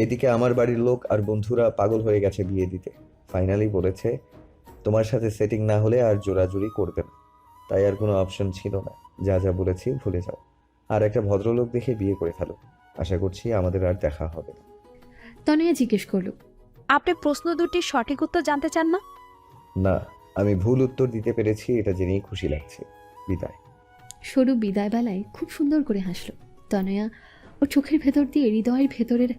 এদিকে আমার বাড়ির লোক আর বন্ধুরা পাগল হয়ে গেছে বিয়ে দিতে। ফাইনালি বলেছে তোমার সাথে সেটিং না হলে আর জোরাজুরি করবে না। তাই আর কোনো অপশন ছিল না, যা যা বলেছি ভুলে যাও, আর একটা ভদ্রলোক দেখে বিয়ে করে ফেলো। আশা করছি আমাদের আর দেখা হবে না। তনয়া জিজ্ঞেস করল, আপনি প্রশ্ন দুটির সঠিক উত্তর জানতে চান না? না, আমি ভুল উত্তর দিতে পেরেছি, এটা জেনেই খুশি লাগছে। বিদায়। স্বরূপ বিদায় বেলায় খুব সুন্দর করে হাসল। তনয়া ওর চোখের ভেতর দিয়ে হৃদয়ের ভেতরের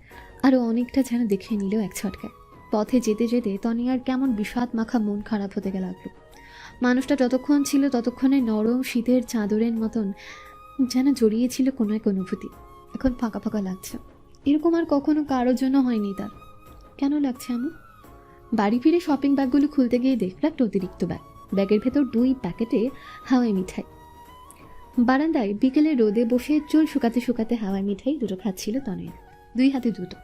আরও অনেকটা যেন দেখে নিল এক ছটকায়। পথে যেতে যেতে তনয়ার কেমন বিষাদ মাখা মন খারাপ হতে লাগলো। মানুষটা যতক্ষণ ছিল ততক্ষণে নরম শীতের চাদরের মতন যেন জড়িয়েছিল কোনো এক অনুভূতি। এখন ফাঁকা ফাঁকা লাগছে। এরকম আর কখনো কারোর জন্য হয়নি তার। কেন লাগছে এমন? বাড়ি ফিরে শপিং ব্যাগগুলো খুলতে গিয়ে দেখল একটা অতিরিক্ত ব্যাগ। ব্যাগের ভেতর 2 প্যাকেটে হাওয়াই মিঠাই। বারান্দায় বিকেলে রোদে বসে চুল শুকাতে শুকাতে হাওয়াই মিঠাই দুটো খাচ্ছিল তনয়া, 2 হাতে দুটো।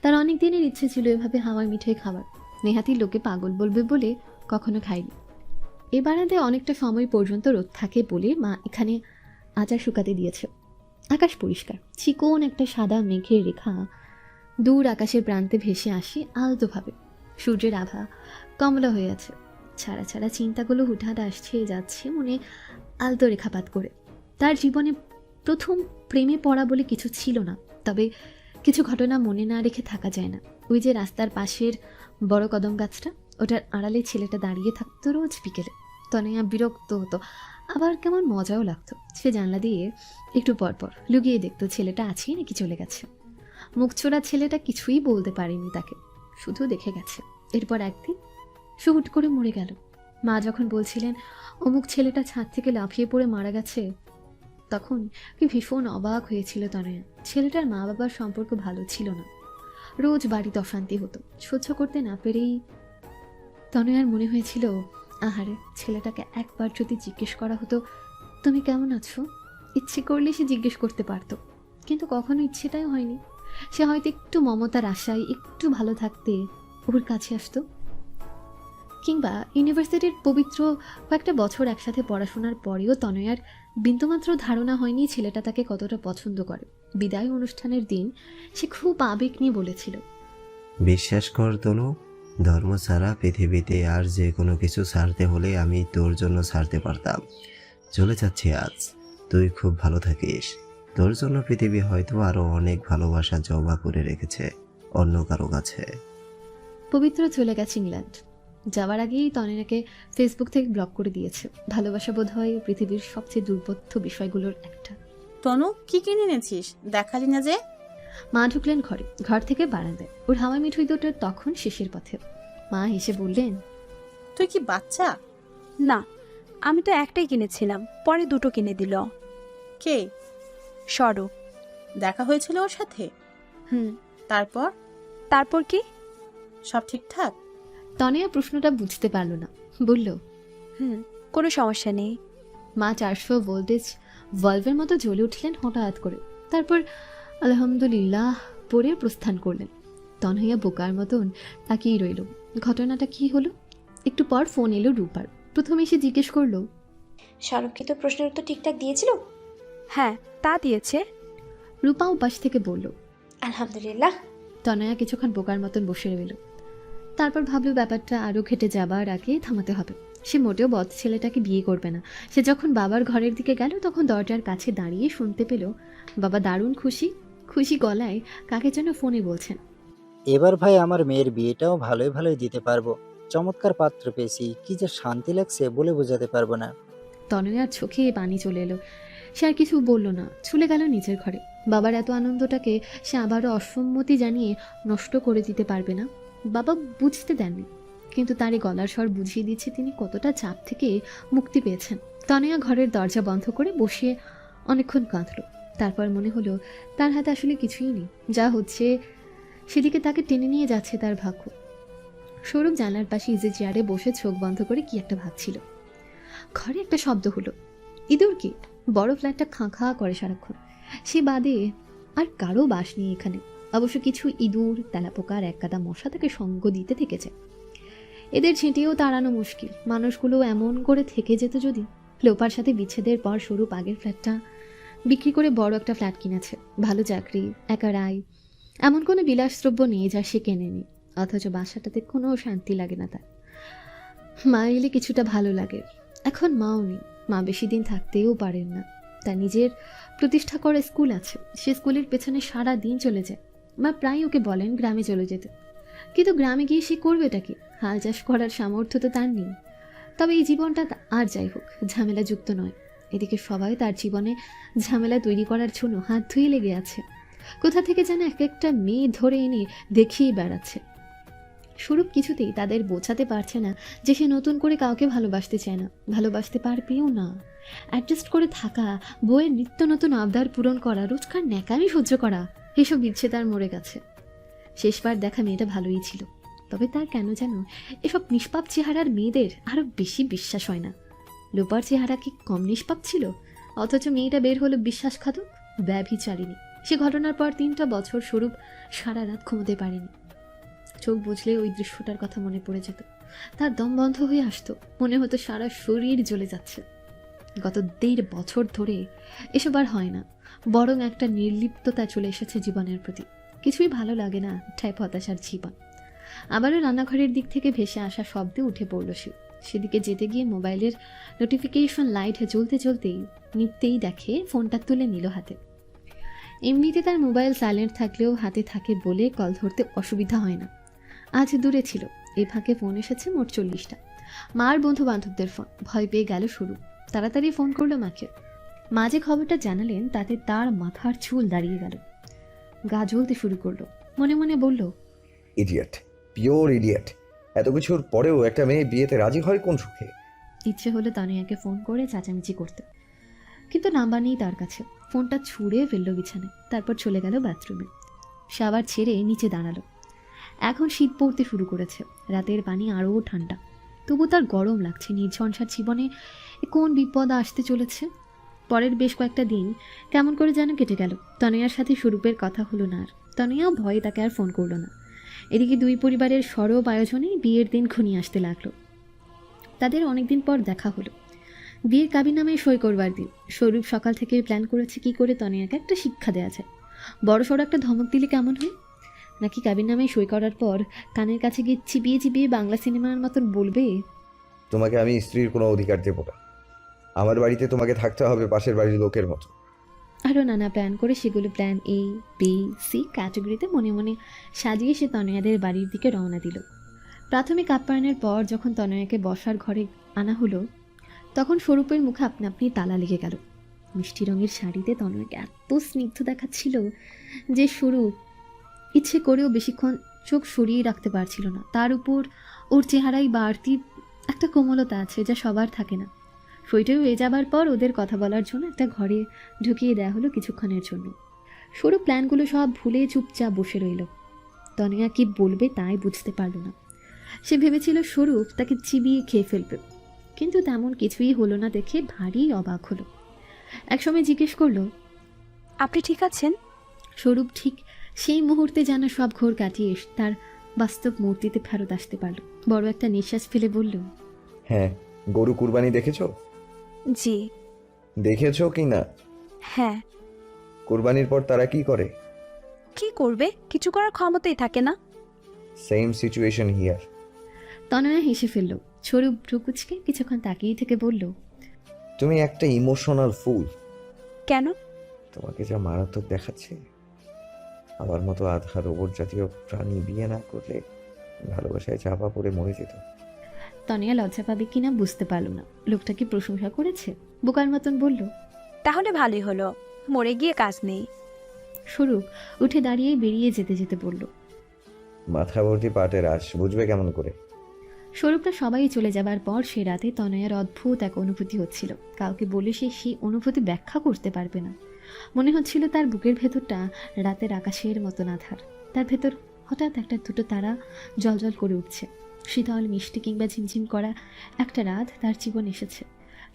তার অনেক দিনের ইচ্ছে ছিল এভাবে হাওয়াই মিঠাই খাবার। নেহাতি লোকে পাগল বলবে বলে কখনো খায়নি। এ বারান্দায় অনেকটা সময় পর্যন্ত রোদ থাকে বলে মা এখানে আচার শুকাতে দিয়েছে। আকাশ পরিষ্কার, চিকন একটা সাদা মেঘের রেখা দূর আকাশের প্রান্তে ভেসে আসে আলতোভাবে। সূর্যের আভা কমলা হয়ে আছে। ছাড়া ছাড়া চিন্তাগুলো হুটহাট আসছে যাচ্ছে মনে আলতো রেখাপাত করে। তার জীবনে প্রথম প্রেমে পড়া বলে কিছু ছিল না, তবে কিছু ঘটনা মনে না রেখে থাকা যায় না। ওই যে রাস্তার পাশের বড় কদম গাছটা, ওটার আড়ালে ছেলেটা দাঁড়িয়ে থাকতো রোজ বিকেলে। তনয়া বিরক্ত হতো, আবার কেমন মজাও লাগতো। সে জানলা দিয়ে একটু পরপর লুকিয়ে দেখতো ছেলেটা আছে নাকি চলে গেছে। মুখচোরা ছেলেটা কিছুই বলতে পারেনি তাকে, শুধু দেখে গেছে। এরপর একদিন সে হুট করে মরে গেল। মা যখন বলছিলেন অমুক ছেলেটা ছাদ থেকে লাফিয়ে পড়ে মারা গেছে, তখন কি ভীষণ অবাক হয়েছিল তনয়া। ছেলেটার মা বাবার সম্পর্ক ভালো ছিল না, রোজ বাড়িতে অশান্তি হতো। সহ্য করতে না পেরেই তনয়ার মনে হয়েছিল, আহারে, ছেলেটাকে একবার যদি জিজ্ঞেস করা হতো তুমি কেমন আছো, ইচ্ছে করলে সে জিজ্ঞেস করতে পারতো, কিন্তু কখনো ইচ্ছেটাই হয়নি। সে হয়তো একটু মমতার আশায় একটু ভালো থাকতে ওর কাছে আসতো। কিংবা ইউনিভার্সিটির পবিত্র কয়েকটা বছর একসাথে পড়াশোনার পরেও তনয়ার বিন্দুমাত্র ধারণা হয়নি ছেলেটা তাকে কতটা পছন্দ করে। বিদায় অনুষ্ঠানের দিন সে খুব আবেগ নিয়ে বলেছিল, বিশ্বাস কর তনু, ধর্ম ছাড়া পৃথিবীতে আর যে কোনো কিছু ছাড়তে হলে আমি তোর জন্য ছাড়তে পারতাম। চলে যাচ্ছি আজ, তুই খুব ভালো থাকিস। তোর জন্য পৃথিবী হয়তো আরো অনেক ভালোবাসা জমা করে রেখেছে অন্য কারো কাছে। পবিত্র চলে গেছে ইংল্যান্ড। যাওয়ার আগেই তনিয়াকে ফেসবুক থেকে ব্লক করে দিয়েছে। ভালোবাসা বোধ হয় পৃথিবীর সবচেয়ে দুর্বোধ্য বিষয়গুলোর একটা। তনু, কি কিনে এনেছিস? দেখালি না যে। মা ঢুকলেন ঘরে, ঘর থেকে বারান্দায়। ওর হাওয়া মিঠুই দুটো তখন শেষের পথে। মা হেসে বললেন, তুই কি বাচ্চা? না, আমি তো একটাই কিনেছিলাম, পরে দুটো কিনে দিল। কে? স্বরূপ। দেখা হয়েছিল ওর সাথে? হুম। তারপর? তারপর কি? সব ঠিকঠাক? তনিয়া প্রশ্নটা বুঝতে পারল না, বলল, হুম, কোনো সমস্যা নেই। মা 400 ভোল্টেজ ভলভের মতো জ্বলে উঠলেন হঠাৎ করে। তারপর আলহামদুলিল্লাহ পরে প্রস্থান করলেন। তনয়া বোকার মতন তাকিয়ে রইল। ঘটনাটা কি হলো? একটু পর ফোন এলো রূপার। প্রথমে এসে জিজ্ঞেস করলো, সরব কি তো প্রশ্নের উত্তর ঠিকঠাক দিয়েছিল? হ্যাঁ, তা দিয়েছে। রূপা পাশ থেকে বলল। আলহামদুলিল্লাহ। তনয়া কিছুক্ষণ বোকার মতন বসে রইল। তারপর ভাবলো ব্যাপারটা আরও ঘেটে যাবার আগে থামাতে হবে। সে মোটেও বদ ছেলেটাকে বিয়ে করবে না। সে যখন বাবার ঘরের দিকে গেল তখন দরজার কাছে দাঁড়িয়ে শুনতে পেল বাবা দারুণ খুশি খুশি গলায় কাকে যেন ফোনে বলছেন। এবার ভাই আমার মেয়ের বিয়েটাও ভালোই ভালোই দিতে পারবো। চমৎকার পাত্র পেয়েছি, কি যে শান্তি লাগছে বলে বোঝাতে পারবো না। তনয়ার চোখে পানি চলে এলো। সে আর কিছু বলল না, ছুলে গেল নিজের ঘরে। বাবার এত আনন্দটাকে সে আবারও অসম্মতি জানিয়ে নষ্ট করে দিতে পারবে না। বাবা বুঝতে দেননি, কিন্তু তার এই গলার স্বর বুঝিয়ে দিচ্ছে তিনি কতটা চাপ থেকে মুক্তি পেয়েছেন। তনয়া ঘরের দরজা বন্ধ করে বসে অনেকক্ষণ কাঁদল। তারপর মনে হলো তার হাতে আসলে কিছুই নেই। যা হচ্ছে সেদিকে তাকে টেনে নিয়ে যাচ্ছে তার ভাগ্য। সৌরভ জানলার পাশে ইজি চেয়ারে বসে চোখ বন্ধ করে কি একটা ভাবছিল। ঘরে একটা শব্দ হলো। ইঁদুর কি? বড় ফ্ল্যাটটা খাঁ খাঁ করে সারাক্ষণ। সে বাদে আর কারো বাস নেই এখানে। অবশ্য কিছু ইঁদুর, তেলাপোকার এক গাদা মশা তাকে সঙ্গ দিতে থেকেছে। এদের ছিটিয়েও তাড়ানো মুশকিল। মানুষগুলো এমন করে থেকে যেত যদি। লোপার সাথে বিচ্ছেদের পর স্বরূপ আগের ফ্ল্যাটটা বিক্রি করে বড় একটা ফ্ল্যাট কিনেছে। ভালো চাকরি, একা রায়, এমন কোনো বিলাসদ্রব্য নেই যা সে কেনেনি। অথচ বাসাটাতে কোনো শান্তি লাগে না তার। মা এলে কিছুটা ভালো লাগে। এখন মাও নেই। মা বেশি দিন থাকতেও পারেন না। তার নিজের প্রতিষ্ঠা করা স্কুল আছে, সে স্কুলের পেছনে সারা দিন চলে যায়। মা প্রায় ওকে বলেন গ্রামে চলে যেতে, কিন্তু গ্রামে গিয়ে সে করবেটা কি? হাল চাষ করার সামর্থ্য তো তার নেই। তবে এই জীবনটা আর যাই হোক ঝামেলাযুক্ত নয়। এদিকে সবাই তার জীবনে ঝামেলা তৈরি করার জন্য হাত ধুয়ে লেগে আছে। কোথা থেকে যেন এক একটা মেয়ে ধরে এনে দেখিয়ে বেড়াচ্ছে। স্বরূপ কিছুতেই তাদের বোঝাতে পারছে না যে সে নতুন করে কাউকে ভালোবাসতে চায় না, ভালোবাসতে পারবেও না। অ্যাডজাস্ট করে থাকা, বইয়ের নিত্য নতুন আবদার পূরণ করা, রোজকার ন্যাকামি সহ্য করা, এসব ইচ্ছে তার মরে গেছে। শেষবার দেখা মেয়েটা ভালোই ছিল, তবে তার কেন যেন এসব নিষ্পাপ চেহারার মেয়েদের আরও বেশি বিশ্বাস হয় না। লোপার চেহারা কি কম নিষ্পাপ ছিল? অথচ মেয়েটা বের হলো বিশ্বাসঘাতক, ব্যভিচারিণী। সে ঘটনার পর 3টা বছর স্বরূপ সারা রাত ঘুমোতে পারেনি। চোখ বুঝলে ওই দৃশ্যটার কথা মনে পড়ে যেত। তার দম বন্ধ হয়ে আসতো, মনে হতো সারা শরীর জ্বলে যাচ্ছে। গত 1.5 বছর ধরে এসব আর হয় না, বরং একটা নির্লিপ্ততা চলে এসেছে জীবনের প্রতি। কিছুই ভালো লাগে না, টাইপ হতাশার জীবন। আবারও রান্নাঘরের দিক থেকে ভেসে আসা শব্দে উঠে পড়ল সে। সেদিকে যেতে গিয়ে মোবাইলের নোটিফিকেশন লাইট জ্বলতে জ্বলতেই নিপতেই দেখে ফোনটা তুলে নিল হাতে। এমনিতে তার মোবাইল সাইলেন্ট থাকলেও হাতে থাকে বলে কল ধরতে অসুবিধা হয় না। আজ দূরে ছিল, এই ফাঁকে ফোন এসেছে মোট 40টা। মার বন্ধু বান্ধবদের ফোন। ভয় পেয়ে গেল শুরু, তাড়াতাড়ি ফোন করলো মাকে। মা যে খবরটা জানালেন তাতে তার মাথার চুল দাঁড়িয়ে গেল, গা জ্বলতে শুরু করলো। মনে মনে বলল, ইডিয়েট, পিওর ইডিয়েট। এত কিছুর পরেও একটা মেয়ে বিয়েতে রাজি হয় কোন সুখে? ইচ্ছে হলো তানিয়াকে ফোন করে চেঁচামেচি করতে, কিন্তু নাম্বার নেই তার কাছে। ফোনটা ছুঁড়ে ফেললো বিছানায়, তারপর চলে গেল বাথরুমে। শাওয়ার ছেড়ে নিচে দাঁড়ালো। এখন শীত পড়তে শুরু করেছে, রাতের পানি আরও ঠান্ডা। তবু তার গরম লাগছে। নির্ঝঞ্ঝার জীবনে কোন বিপদ আসতে চলেছে। পরের বেশ কয়েকটা দিন কেমন করে যেন কেটে গেল। তনয়ার সাথে স্বরূপের কথা হলো না আর। তনয়াও ভয়ে তাকে আর ফোন করলো না। এদিকে দুই পরিবারের সরব আয়োজনে বিয়ের দিন ঘনিয়ে আসতে লাগলো। তাদের অনেকদিন পর দেখা হলো। বিয়ের কাবিননামায় সই করবার দিন। স্বরূপ সকাল থেকে প্ল্যান করেছে কি করে তনয়াকে একটা শিক্ষা দেওয়া যায়। বড় সড়ো একটা ধমক দিলে কেমন হয়? নাকি কাবির নামে সই করার পর কানের কাছে গিয়ে চিবিয়ে চিবিয়ে বাংলা সিনেমার মতন বলবে, তোমাকে আমি স্ত্রীর কোনো অধিকার দেবো না। আমার বাড়িতে তোমাকে থাকতে হবে পাশের বাড়ির লোকের মতো। আরও নানা প্ল্যান করে সেগুলো প্ল্যান এ, বি, সি ক্যাটাগরিতে মনে মনে সাজিয়ে সে তনয়াদের বাড়ির দিকে রওনা দিল। প্রাথমিক আপ্যায়নের পর যখন তনয়াকে বসার ঘরে আনা হলো, তখন স্বরূপের মুখে আপনা আপনি তালা লেগে গেল। মিষ্টি রঙের শাড়িতে তনয়াকে এত স্নিগ্ধ দেখাচ্ছিল যে স্বরূপ ইচ্ছে করেও বেশিক্ষণ চোখ সরিয়ে রাখতে পারছিল না। তার উপর ওর চেহারায় বাড়তি একটা কোমলতা আছে যা সবার থাকে না। সইটাই হয়ে যাবার পর ওদের কথা বলার জন্য একটা ঘরে ঢুকিয়ে দেওয়া হলো কিছুক্ষণের জন্য। স্বরূপ প্ল্যানগুলো সব ভুলে চুপচাপ বসে রইল। তনয়া কি বলবে তাই বুঝতে পারল না। সে ভেবেছিল স্বরূপ তাকে চিবিয়ে খেয়ে ফেলবে, কিন্তু তেমন কিছুই হলো না দেখে ভারী অবাক হলো। একসময় জিজ্ঞেস করলো, আপনি ঠিক আছেন? স্বরূপ ঠিক সেই মুহূর্তে যেন সব ঘোর কাটিয়ে তার বাস্তব মূর্তিতে ফেরত আসতে পারল। বড় একটা নিঃশ্বাস ফেলে বলল, হ্যাঁ, গরু কুরবানি দেখেছো? জি। দেখেছো কি না? হ্যাঁ। কুরবানির পর তারা কি করে? কি করবে? কিছু করার ক্ষমতাই থাকে না। Same situation here. তনয়া হেসে ফেলল। স্বরূপ ভ্রুকুচকে কিছুক্ষণ তাকিয়ে থেকে বলল, তুমি একটা ইমোশনাল ফুল। কেন? তোমাকে যা মারাত্মক দেখাচ্ছে, আমার মতো আধা রোবট জাতীয় প্রাণী বিয়ে না করলে ভালোবাসায় চাপা পড়ে মরে যেত। তনয়া লজ্জা পাবে কিনা বুঝতে পারল না। লোকটা কি প্রশংসা করেছে? বোকার মতন বলল, তাহলে ভালোই হলো, মরে গিয়ে কাজ নেই। স্বরূপ উঠে দাঁড়িয়ে বেরিয়ে যেতে যেতে বলল, মাথা ভর্তি পাটের আশ, বুঝবে কেমন করে? স্বরূপটা সবাই চলে যাবার পর সে রাতে তনয়ার অদ্ভুত এক অনুভূতি হচ্ছিল। কাউকে বলে সে সেই অনুভূতি ব্যাখ্যা করতে পারবে না। মনে হচ্ছিল তার বুকের ভেতরটা রাতের আকাশের মতন আধার। তার ভেতর হঠাৎ একটা দুটো তারা জলজল করে উঠছে। শীতল মিষ্টি কিংবা ঝিমঝিম করা একটা রাত তার জীবন এসেছে।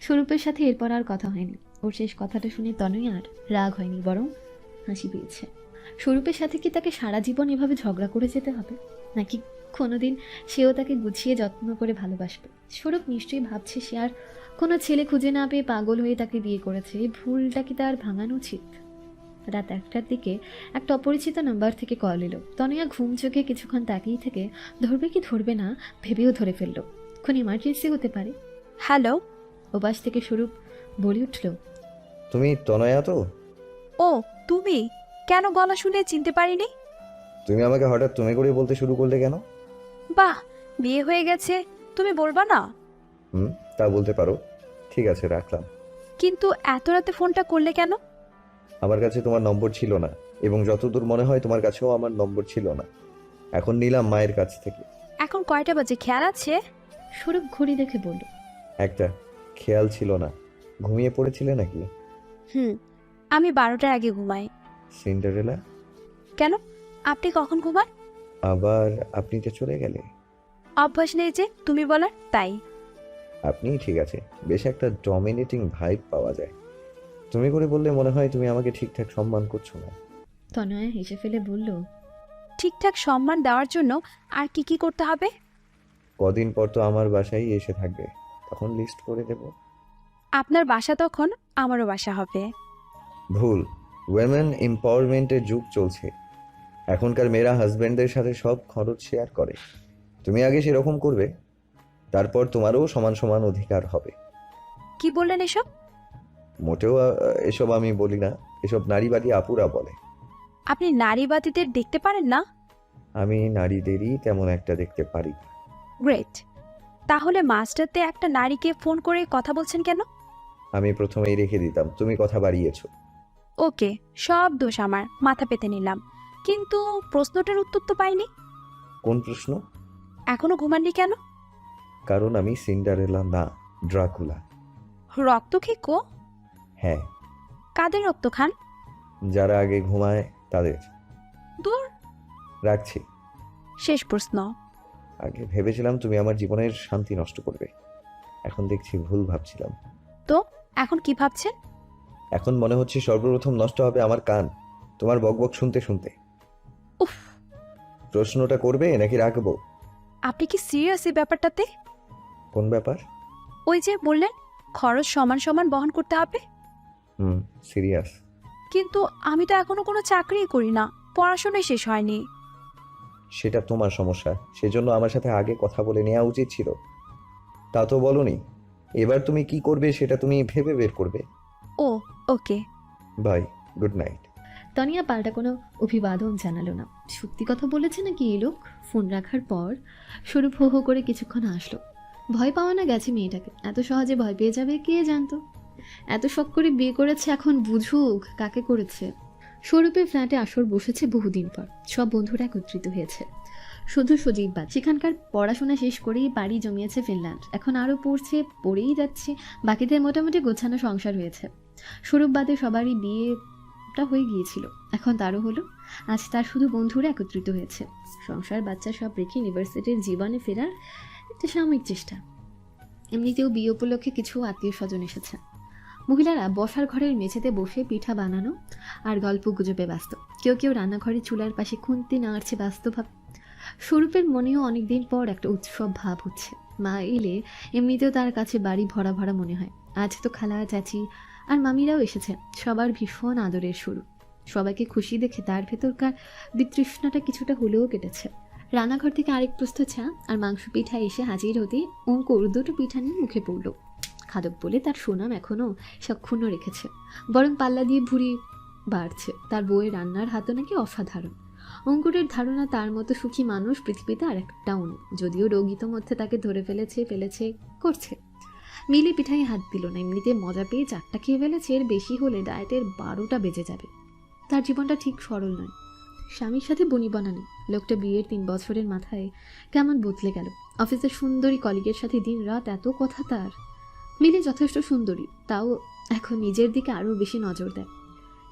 স্বরূপের সাথে এরপর আর কথা হয়নি। ওর শেষ কথাটা শুনে তনয়ার রাগ হয়নি, বরং হাসি পেয়েছে। স্বরূপের সাথে কি তাকে সারা জীবন এভাবে ঝগড়া করে যেতে হবে, নাকি কোনোদিন সেও তাকে গুছিয়ে যত্ন করে ভালোবাসবে? স্বরূপ নিশ্চয়ই ভাবছে সে আর কোনো ছেলে খুঁজে না পেয়ে পাগল হয়ে তাকে বিয়ে করেছে। এই ভুলটা কি তার ভাঙানো উচিত? রাত 1টার দিকে একটা অপরিচিত নাম্বার থেকে কল এলো। তনয়া ঘুম চোখে কিছুক্ষণ তাকিয়ে থেকে ধরবে কি ধরবে না ভেবেও ধরে ফেললো। কোন ইমার্জেন্সি হতে পারে। হ্যালো। ওপাশ থেকে স্বরূপ বলে উঠল, তুমি তনয়া তো? ও তুমি? কেন গলা শুনে চিনতে পারিনি? তুমি আমাকে হঠাৎ তুমি করে বলতে শুরু করলে কেন? বাহ, বিয়ে হয়ে গেছে, তুমি বলবা না? তা বলতে পারো। ঠিক আছে, রাখলাম। কিন্তু এত রাতে ফোনটা করলে কেন? আমার কাছে তোমার নম্বর ছিল না, এবং যতদূর মনে হয় তোমার কাছেও আমার নম্বর ছিল না। এখন নিলাম মায়ের কাছ থেকে। এখন কয়টা বাজে খেয়াল আছে? স্বরূপ ঘড়ি দেখে বলল, একটা খেয়াল ছিল না। ঘুমিয়ে পড়েছিলে নাকি? আমি 12টার আগে ঘুমাই। সিন্ডারেলা? কেন, আপনি কখন ঘুমান? আবার আপনি তো চলে গেলে। অভ্যাস নেই যে তুমি বলার, তাই। আপনি ঠিক আছে, বেশ একটা ডমিনেটিং ভাইব পাওয়া যায়। তুমি করে বললে মনে হয় তুমি আমাকে ঠিকঠাক সম্মান করছো না। তনয়া হেসে ফেলে বলল, ঠিকঠাক সম্মান দেওয়ার জন্য আর কি কি করতে হবে? কদিন পর তো আমার বাসায় এসে থাকবে, তখন লিস্ট করে দেব। আপনার বাসা তখন আমারও বাসা হবে। ভুল। উইমেন এম্পাওয়ারমেন্টের যুগ চলছে। এখনকার মেয়েরা হাজব্যান্ডদের সাথে সব খরচ শেয়ার করে। তুমি আগে সেরকম করবে, তারপর তোমারও সমান সমান অধিকার হবে। কি বললেন এসব? মোটেও এসব আমি বলি না, এসব নারীবাদী আপুরা বলে। আপনি নারীবাদীদের দেখতে পারেন না? আমি নারীদেরই তেমন একটা দেখতে পারি। গ্রেট। তাহলে মাস্টারতে একটা নারীকে ফোন করে কথা বলছেন কেন? আমি প্রথমেই রেখে দিতাম, তুমি কথা বাড়িয়েছো। ওকে, সব দোষ আমার, মাথা পেতে নিলাম। কিন্তু প্রশ্নটার উত্তর তো পাইনি। কোন প্রশ্ন? এখনো ঘুমাননি কেন? কারণ আমি সিন্ডারেলা না, ড্রাকুলা। রক্ত খেকো? হ্যাঁ। কাদের রক্ত খান? যারা আগে ঘুমায় তাদের। দূর। রাখছি। শেষ প্রশ্ন। আগে ভেবেছিলাম তুমি আমার জীবনের শান্তি নষ্ট করবে, এখন দেখছি ভুল ভাবছিলাম। তো এখন কি ভাবছেন? এখন মনে হচ্ছে সর্বপ্রথম নষ্ট হবে আমার কান, তোমার বকবক শুনতে শুনতে। উফ। প্রশ্নটা করবে নাকি রাখবো? আপনি কি সিরিয়াস এই ব্যাপারটাতে? কোন ব্যাপার? ওই যে বললেন খরচ সমান সমান বহন করতে হবে। সিরিয়াস। কিন্তু আমি তো এখনো কোনো চাকরিই করি না, পড়াশোনাই শেষ হয়নি। সেটা তোমার সমস্যা, সেজন্য আমার সাথে আগে কথা বলে নেওয়া উচিত ছিল। তা তো বলনি। এবার তুমি কি করবে সেটা তুমি ভেবে বের করবে। Oh okay. Bye, good night. Taniya পাল্টা কোনো অভিবাদন জানালো না। সত্যি কথা বলেছে নাকি এই লোক? ফোন রাখার পর স্বরূপ হো হো করে কিছুক্ষণ আসলো। ভয় পাওয়া না গেছে মেয়েটাকে, এত সহজে ভয় পেয়ে যাবে কে জানতো। এত শখ করে বিয়ে করেছে, এখন বুঝুক কাকে করেছে। স্বরূপের ফ্ল্যাটে আসর বসেছে বহুদিন পর, সব বন্ধুরা একত্রিত হয়েছে। শুধু সজীব বাদ, সেখানকার পড়াশোনা শেষ করেই বাড়ি জমিয়েছে ফিনল্যান্ড, এখন আরও পড়ছে, পড়েই যাচ্ছে। বাকিদের মোটামুটি গোছানো সংসার হয়েছে। স্বরূপ বাদে সবারই বিয়েটা হয়ে গিয়েছিল, এখন তারও হলো। আজ তার শুধু বন্ধুরা একত্রিত হয়েছে। সংসার বাচ্চা সব রেখে ইউনিভার্সিটির জীবনে ফেরার একটা সাময়িক চেষ্টা। এমনিতেও বিয়ে উপলক্ষে কিছু আত্মীয় স্বজন এসেছে। মহিলারা বসার ঘরের মেঝেতে বসে পিঠা বানানো আর গল্প গুজবে ব্যস্ত। কেউ কেউ রান্নাঘরে চুলার পাশে খুন্তি নাড়ছে ব্যস্তভাব। স্বরূপের মনেও অনেকদিন পর একটা উৎসব ভাব হচ্ছে। মা এলে এমনিতেও তার কাছে বাড়ি ভরা ভরা মনে হয়। আজ তো খালা, চাচি আর মামিরাও এসেছে, সবার ভীষণ আদরের স্বরূপ। সবাইকে খুশি দেখে তার ভেতরকার বিতৃষ্ণাটা কিছুটা হলেও কেটেছে। রান্নাঘর থেকে আরেক প্রস্থ চা আর মাংস পিঠা এসে হাজির হতে অঙ্কুর দুটো পিঠা নিয়ে মুখে পড়ল। খাদক বলে তার সুনাম এখনও সক্ষুণ্ণ রেখেছে, বরং পাল্লা দিয়ে ভুঁড়ি বাড়ছে। তার বউয়ের রান্নার হাতও নাকি অসাধারণ। অঙ্কুরের ধারণা তার মতো সুখী মানুষ পৃথিবীতে আর একটাও নেই, যদিও রোগী তো মধ্যে তাকে ধরে ফেলেছে করছে। মিলি পিঠায় হাত দিল না, এমনিতে মজা পেয়ে 4টা খেয়ে ফেলেছে, এর বেশি হলে ডায়েটের 12টা বেজে যাবে। তার জীবনটা ঠিক সরল নয়, স্বামীর সাথে বনিবনা নেই। লোকটা বিয়ের 3 বছরের মাথায় কেমন বদলে গেল। অফিসের সুন্দরী কলিগের সাথে দিন রাত এত কথা তার। মিলি যথেষ্ট সুন্দরী, তাও এখন নিজের দিকে আরও বেশি নজর দেয়।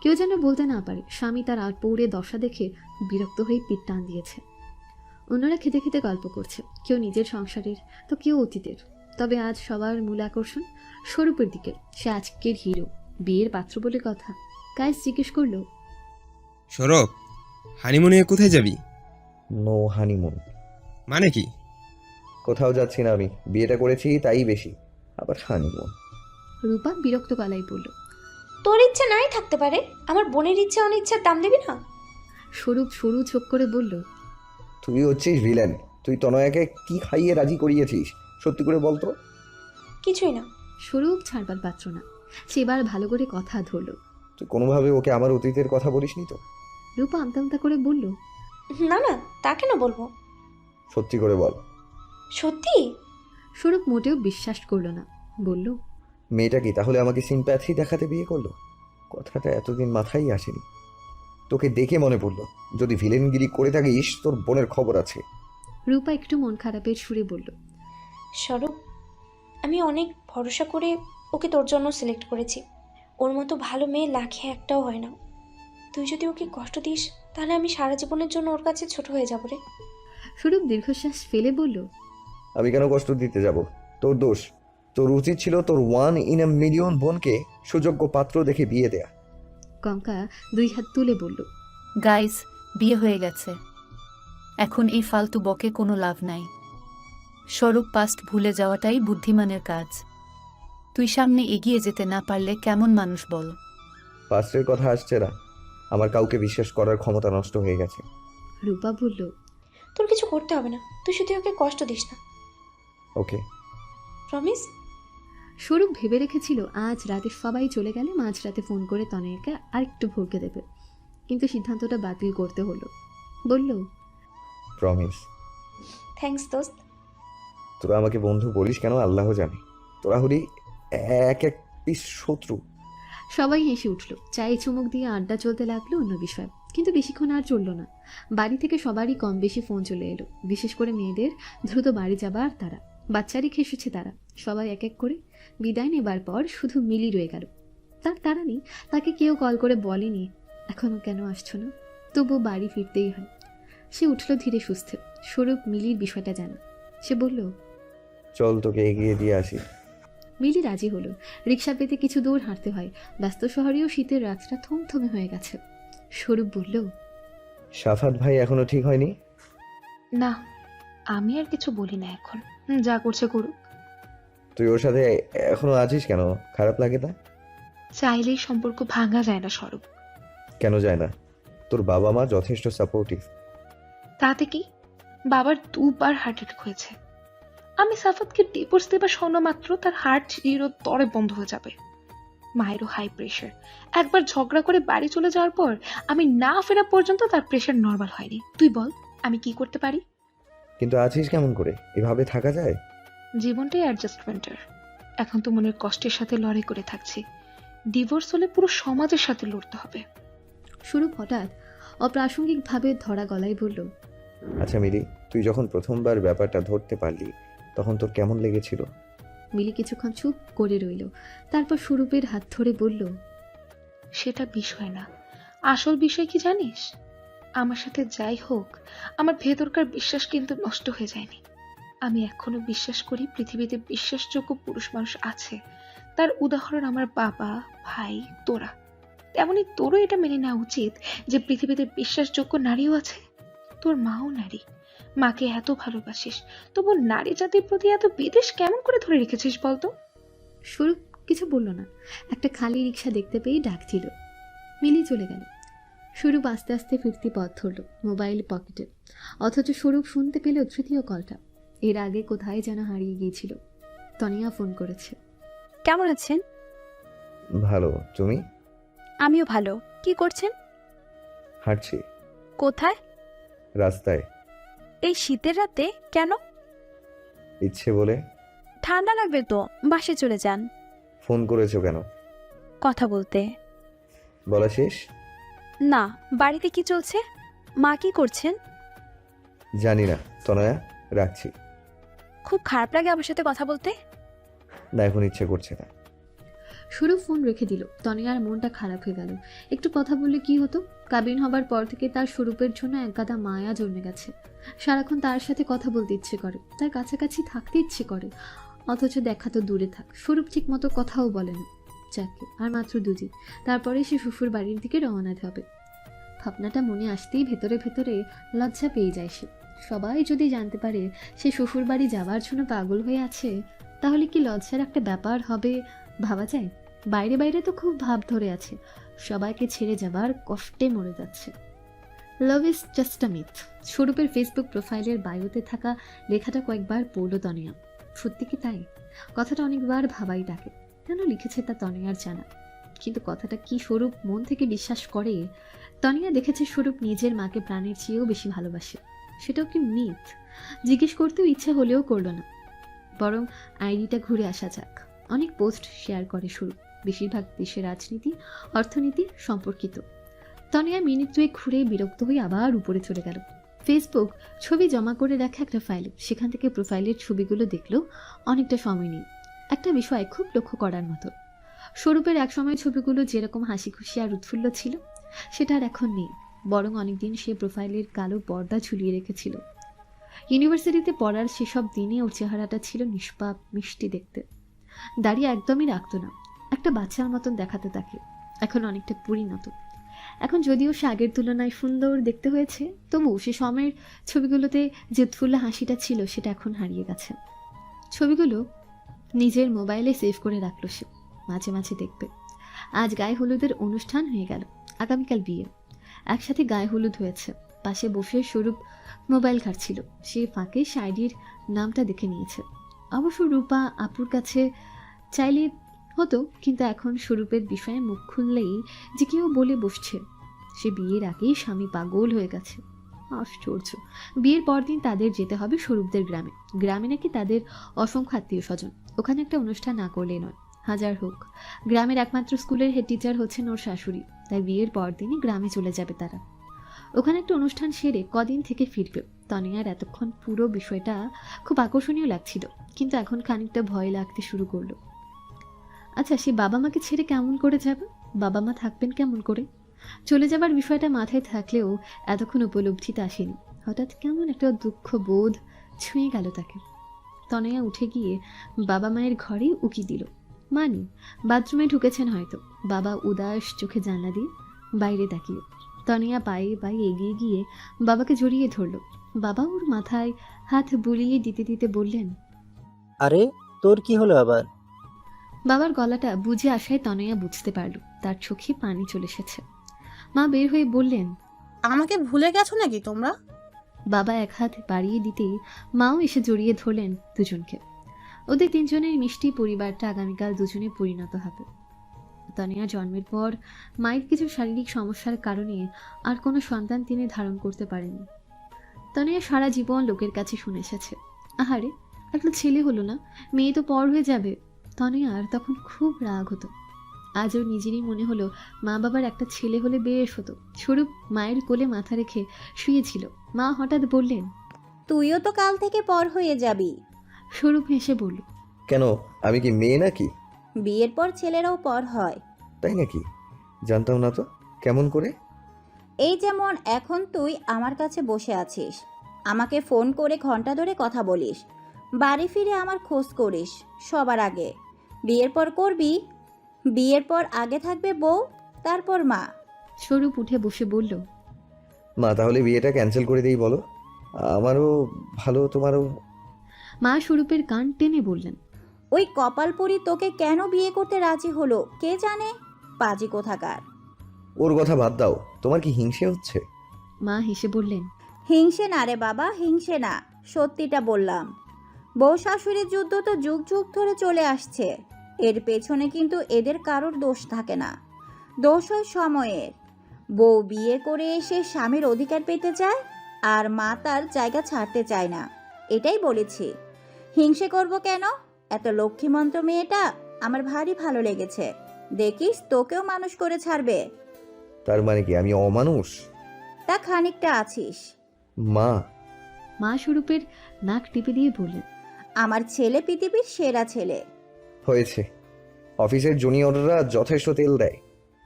কেউ যেন বলতে না পারে স্বামী তার পৌড়ে দশা দেখে বিরক্ত হয়ে পিঠ টান দিয়েছে। অন্যরা খেতে খেতে গল্প করছে, কেউ নিজের সংসারের তো কেউ অতীতের। তবে আজ সবার মূল আকর্ষণ স্বরূপের দিকে। সে আজকের হিরো, বিয়ের পাত্র বলে কথা। কায়েস জিজ্ঞেস করলো, সৌরভ, হানিমুনে কোথায় যাবি? No honeymoon. মানে কি? কোথাও যাচ্ছি না আমি, বিয়েটা করেছি তাই বেশি, আবার হানিমুন। রূপা বিরক্ত গলায় বলল। তোর ইচ্ছে নাই থাকতে পারে, আমার বোনের ইচ্ছে অনিচ্ছার দাম দিবি না? স্বরূপ সরু চোখ করে বলল, তুই হচ্ছিস ভিলেন। তুই তনয়াকে কি খাইয়ে রাজি করিয়েছিস সত্যি করে বলতো? কিছুই না। স্বরূপ ছাড়বার পাত্র না, সেবার ভালো করে কথা ধরল। তুই কোনোভাবে ওকে আমার অতীতের কথা বলিসনি তো? রূপা আমতা আমতা করে বলল, না না, তা কেন বলবো? সত্যি করে বল। সত্যি? স্বরূপ মোটেও বিশ্বাস করল না, বলল, মেয়েটা কি তাহলে আমাকে সিম্প্যাথি দেখাতে বিয়ে করলো? কথাটা এতদিন মাথায় আসেনি। তোকে দেখে মনে পড়লো, যদি ভিলেনগিরি করে থাকিস তোর বোনের খবর আছে। রূপা একটু মন খারাপের সুরে বলল, স্বরূপ, আমি অনেক ভরসা করে ওকে তোর জন্য সিলেক্ট করেছি। ওর মতো ভালো মেয়ে লাখে একটাও হয় না। তুই যদি ওকে কষ্ট দিস তাহলে আমি সারা জীবনের জন্য ওর কাছে ছোট হয়ে যাবো রে। স্বরূপ দীর্ঘশ্বাস ফেলে বলল, আমি কেন কষ্ট দিতে যাব? তোর দোষ। তোর উচিত ছিল তোর 1 in a million বোনকে সুযোগ্য পাত্র দেখে বিয়ে দেয়া। কঙ্কা 2 হাত তুলে বলল, গাইস, বিয়ে হয়ে গেছে, এখন এই ফালতু বকে কোনো লাভ নাই। স্বরূপ পাস্ট ভুলে যাওয়াটাই বুদ্ধিমানের কাজ। তুই সামনে এগিয়ে যেতে না পারলে কেমন মানুষ বল? পাস্টের কথা আসছে না, আমার কাউকে বিশ্বাস করার ক্ষমতা নষ্ট হয়ে গেছে। রূপা বলল, তোর কিছু করতে হবে না, তুই শুধু ওকে কষ্ট দিস না। ওকে প্রমিস? স্বরূপ ভেবে রেখেছিল আজ রাতে সবাই চলে গেলে মাঝরাতে ফোন করে তনয়াকে আরেকটু ভরকে দেবে, কিন্তু সিদ্ধান্তটা বাতিল করতে হলো। বলল, প্রমিস। থ্যাঙ্কস দোস্ত। তোরা আমাকে বন্ধু বলিস কেন আল্লাহ জানে, তোরা হলি এক এক পিস শত্রু। সবাই হেসে উঠল। চায়ে চুমুক দিয়ে আড্ডা চলতে লাগলো অন্য বিষয়, কিন্তু বেশিক্ষণ আর চলল না। বাড়ি থেকে সবারই কম বেশি ফোন চলে এলো, বিশেষ করে মেয়েদের দ্রুত বাড়ি যাবার তারা। বাচ্চারই খেসেছে তারা। সবাই এক এক করে বিদায় নেবার পর শুধু মিলি রয়ে গেল। তার তারা নেই, তাকে কেউ কল করে বলেনি এখনো কেন আসছো না, তবু বাড়ি ফিরতেই হয়। সে উঠল ধীরে সুস্থে। স্বরূপ মিলির বিষয়টা জানা। সে বলল, চল তোকে এগিয়ে দিয়ে আসি। মিলি রাজি হলো। রিক্সা পেতে কিছু দূর হাঁটতে হয়। ব্যস্ত শহরেও শীতের রাতটা থমথমে হয়ে গেছে। স্বরূপ বলল, সাফাত ভাই এখনো ঠিক হয়নি? না, আমি আর কিছু বলি না এখন, যা করছে করুক। তুই ওর সাথে এখনো আছিস কেন? খারাপ লাগে না? চাইলেই সম্পর্ক ভাঙা যায় না স্বরূপ, কেন যায় না? তোর বাবা মা যথেষ্ট সাপোর্টিভ। তাতে কি, বাবার 2 বার হার্ট অ্যাটাক হয়েছে। আমি সাফাতকে ডিভোর্স দেবার শোনা মাত্র তার হার্ট তরে বন্ধ হয়ে যাবে। মায়েরও হাই প্রেশার। একবার ঝগড়া করে বাড়ি চলে যাওয়ার পর আমি না ফেরা পর্যন্ত তার প্রেশার নর্মাল হয়নি। তুই বল আমি কি করতে পারি? কিন্তু আছিস কেমন করে? এভাবে থাকা যায়? জীবনটাই অ্যাডজাস্টমেন্টের। এখন তো মনের কষ্টের সাথে লড়াই করে থাকছি। ডিভোর্স হলে পুরো সমাজের সাথে লড়তে হবে। স্বরূপ হঠাৎ অপ্রাসঙ্গিকভাবে ধরা গলায় বলল, আচ্ছা মিলি, তুই যখন প্রথমবার ব্যাপারটা ধরতে পারলি তখন তোর কেমন লেগেছিল? মিলি কিছুক্ষণ চুপ করে রইল, তারপর স্বরূপের হাত ধরে বলল, সেটা বিষয় না, আসল বিষয় কি জানিস? আমার সাথে যাই হোক, আমার ভেতরকার বিশ্বাস কিন্তু নষ্ট হয়ে যায়নি। আমি এখনো বিশ্বাস করি পৃথিবীতে বিশ্বাসযোগ্য পুরুষ মানুষ আছে। তার উদাহরণ আমার বাবা, ভাই, তোরা। তেমনি তোরও এটা মেনে নেওয়া উচিত যে পৃথিবীতে বিশ্বাসযোগ্য নারীও আছে। তোর মাও নারী, মাকে এত ভালোবাসিস, তবু নারী জাতির প্রতি এত বিদ্বেষ কেমন করে ধরে রেখেছিস বলতো? স্বরূপ কিছু বলল না। একটা খালি রিক্সা দেখতে পেয়ে ডাক দিল। মিলি চলে গেল। স্বরূপ আস্তে আস্তে ফিরতি পথ ধরল, মোবাইল পকেটে। অথচ স্বরূপ শুনতে পেল তৃতীয় কলটা। এর আগে কোথায় যেন হারিয়ে গিয়েছিল। তনিয়া ফোন করেছে। কেমন আছেন? ভালো, তুমি? আমিও ভালো। কি করছেন? হাঁটছি কোথায়? রাস্তায়। এই শীতের রাতে কেন? ইচ্ছে বলে। ঠান্ডা লাগবে তো, বাসে চলে যান। ফোন করেছো কেন? কথা বলতে। বলা শেষ? না, বাড়িতে কি চলছে? মা কি করছেন? জানি না তনয়া, রাখছি। খুব খারাপ লাগে আমার সাথে কথা বলতে। না, এখন ইচ্ছে করছে না। স্বরূপ ফোন রেখে দিল। তনিয়ার মনটা খারাপ হয়ে গেল। একটু কথা বললে কি হতো? কাবিন হবার পর থেকে তার স্বরূপের জন্য একগাদা মায়া জন্মে গেছে। সারাক্ষণ তার সাথে কথা বলতে ইচ্ছে করে, তার কাছাকাছি থাকতে ইচ্ছে করে। অথচ দেখা তো দূরে থাক, স্বরূপ ঠিক মতো কথাও বলে না। যাকে আর মাত্র 2 দিন, তারপরে সে শ্বশুর বাড়ির দিকে রওনা হবে। ভাবনাটা মনে আসতেই ভেতরে ভেতরে লজ্জা পেয়ে যায় সে। সবাই যদি জানতে পারে সে শ্বশুর বাড়ি যাওয়ার জন্য পাগল হয়ে আছে, তাহলে কি লজ্জার একটা ব্যাপার হবে ভাবা যায়? বাইরে বাইরে তো খুব ভাব ধরে আছে, সবাইকে ছেড়ে যাবার কষ্টে মরে যাচ্ছে। Love is just a myth. স্বরূপের ফেসবুক প্রোফাইলের বায়োতে থাকা লেখাটা কয়েকবার পড়ল তনিয়া। সত্যি কি তাই? কথাটা অনেকবার ভাবাই তাকে। কেন লিখেছে তা তনিয়ার জানা, কিন্তু কথাটা কি স্বরূপ মন থেকে বিশ্বাস করে? তনিয়া দেখেছে স্বরূপ নিজের মাকে প্রাণের চেয়েও বেশি ভালোবাসে। সেটাও কি মিথ? জিজ্ঞেস করতেও ইচ্ছা হলেও করল না। বরং আইডিটা ঘুরে আসা যাক। অনেক পোস্ট শেয়ার করে স্বরূপ, বেশিরভাগ দেশের রাজনীতি, অর্থনীতি সম্পর্কিত। তনিয়া মিনিট 2 ঘুরে বিরক্ত হয়ে আবার উপরে চলে গেল। ফেসবুক ছবি জমা করে রাখা একটা ফাইল, সেখান থেকে প্রোফাইলের ছবিগুলো দেখলেও অনেকটা সময় নেই। একটা বিষয় খুব লক্ষ্য করার মতো, স্বরূপের একসময় ছবিগুলো যেরকম হাসি খুশি আর উৎফুল্ল ছিল, সেটা আর এখন নেই। বরং অনেকদিন সে প্রোফাইলের কালো পর্দা ঝুলিয়ে রেখেছিল। ইউনিভার্সিটিতে পড়ার সেসব দিনে ওর চেহারাটা ছিল নিষ্পাপ, মিষ্টি দেখতে। দাড়ি একদমই রাখতো না, একটা বাচ্চার মতন দেখাতে তাকে। এখন অনেকটা পরিণত। এখন যদিও সে আগের তুলনায় সুন্দর দেখতে হয়েছে, তবু সে সময়ের ছবিগুলোতে যে উৎফুল্ল হাসিটা ছিল সেটা এখন হারিয়ে গেছে। ছবিগুলো নিজের মোবাইলে সেভ করে রাখলো সে, মাঝে মাঝে দেখবে। আজ গায়ে হলুদের অনুষ্ঠান হয়ে গেল, আগামীকাল বিয়ে। একসাথে গায়ে হলুদ হয়েছে। পাশে বসে স্বরূপ মোবাইল ঘাটছিল, সে ফাঁকে শাড়ির নামটা দেখে নিয়েছে। অবশ্য রূপা আপুর কাছে চাইলে হতো, কিন্তু এখন স্বরূপের বিষয়ে মুখ খুললেই যে কেউ বলে বসছে সে বিয়ের আগেই স্বামী পাগল হয়ে গেছে। আশ্চর্য। বিয়ের পরদিন তাদের যেতে হবে স্বরূপদের গ্রামে। গ্রামে নাকি তাদের অসংখ্য আত্মীয় স্বজন। ওখানে একটা অনুষ্ঠান না করলে নয়, হাজার হোক। গ্রামের একমাত্র স্কুলের হেড টিচার হচ্ছেন ওর শাশুড়ি, তাই বিয়ের পরদিনই গ্রামে চলে যাবে তারা। ওখানে একটা অনুষ্ঠান সেরে কদিন থেকে ফিরবে। তনিয়ার এতক্ষণ পুরো বিষয়টা খুব আকর্ষণীয় লাগছিল, কিন্তু এখন খানিকটা ভয় লাগতে শুরু করলো। আচ্ছা, সে বাবা মাকে ছেড়ে কেমন করে যাবে? বাবা মা থাকবেন কেমন করে? চলে যাবার বিষয়টা মাথায় থাকলেও এতক্ষণ উপলব্ধিতে আসেনি। হঠাৎ কেমন একটা দুঃখ বোধ ছুঁয়ে গেল তাকে। তনয়া উঠে গিয়ে বাবা মায়ের ঘরে উকি দিল। মা নেই, বাথরুমে ঢুকেছেন হয়তো। বাবা উদাস চোখে জানলা দিয়ে বাইরে তাকিয়ে। তনিয়া পায়ে পায়ে এগিয়ে গিয়ে বাবাকে জড়িয়ে ধরল। বাবা ওর মাথায় হাত বুলিয়ে দিতে দিতে বললেন, আরে তোর কি হলো আবার? বাবার গলাটা বুঝে আসায় তনয়া বুঝতে পারল তার চোখে পানি চলে এসেছে। মা বের হয়ে বললেন, আমাকে ভুলে গেছো নাকি তোমরা? বাবা এক হাত বাড়িয়ে দিতেই মাও এসে জড়িয়ে ধরলেন দুজনকে। ওদের তিনজনের মিষ্টি পরিবারটা আগামীকাল দুজনে পরিণত হবে। তনিয়া জন্মের পর মায়ের কিছু শারীরিক সমস্যার কারণে আর কোনো সন্তান তিনি ধারণ করতে পারেনি। তনিয়া সারা জীবন লোকের কাছে শুনে এসেছে, আহারে একটা ছেলে হলো না, মেয়ে তো পর হয়ে যাবে। তনিয়ার তখন খুব রাগ হতো। আজ ওর নিজেরই মনে হলো মা বাবার একটা ছেলে হলে বেশ হতো। স্বরূপ মায়ের কোলে মাথা রেখে শুয়েছিল। মা হঠাৎ বললেন, তুইও তো কাল থেকে পর হয়ে যাবি। স্বরূপ হেসে বলল, কেন, আমি কি মেয়ে নাকি? বিয়ের পর ছেলেরাও পর হয়। তাই নাকি? জানতাম না তো। কেমন করে? এই যেমন এখন তুই আমার কাছে বসে আছিস, আমাকে ফোন করে ঘন্টা ধরে কথা বলিস, বাড়ি ফিরে আমার খোঁজ করিস সবার আগে। বিয়ের পর করবি, বিয়ের পর আগে থাকবে বউ, তারপর মা। স্বরূপ উঠে বসে বলল, মা তাহলে বিয়েটা ক্যান্সেল করে দিই বলো, আমারও ভালো তোমারও। মা স্বরূপের কান টেনে বললেন, ওই কপালপুরি তোকে কেন বিয়ে করতে রাজি হলো কে জানে, পাজি কোথাকার। ওর কথা বাদ দাও, তোমার কি হিংসে হচ্ছে? মা হেসে বললেন, হিংসে না রে বাবা, হিংসে না, সত্যিটা বললাম। বউ শাশুড়ির যুদ্ধ তো যুগ যুগ ধরে চলে আসছে, এর পেছনে কিন্তু এদের কারোর দোষ থাকে না, দোষ হয় সময়ের। বউ বিয়ে করে এসে স্বামীর অধিকার পেতে চায়, আর মা তার জায়গা ছাড়তে চায় না, এটাই বলেছি। হিংসে করব কেন? এত লক্ষ্মীমন্ত মেয়েটা আমার ভারী ভালো লেগেছে, দেখিস তোকেও মানুষ করে ছাড়বে। তার মানে কি আমি অমানুষ? তা খানিকটা আছিস। মা, মা স্বরূপের নাক টিপে দিয়ে বললেন, আমার ছেলে পৃথিবীর সেরা ছেলে। হয়েছে। অফিসের জুনিয়ররা যথেষ্ট তেল দেয়,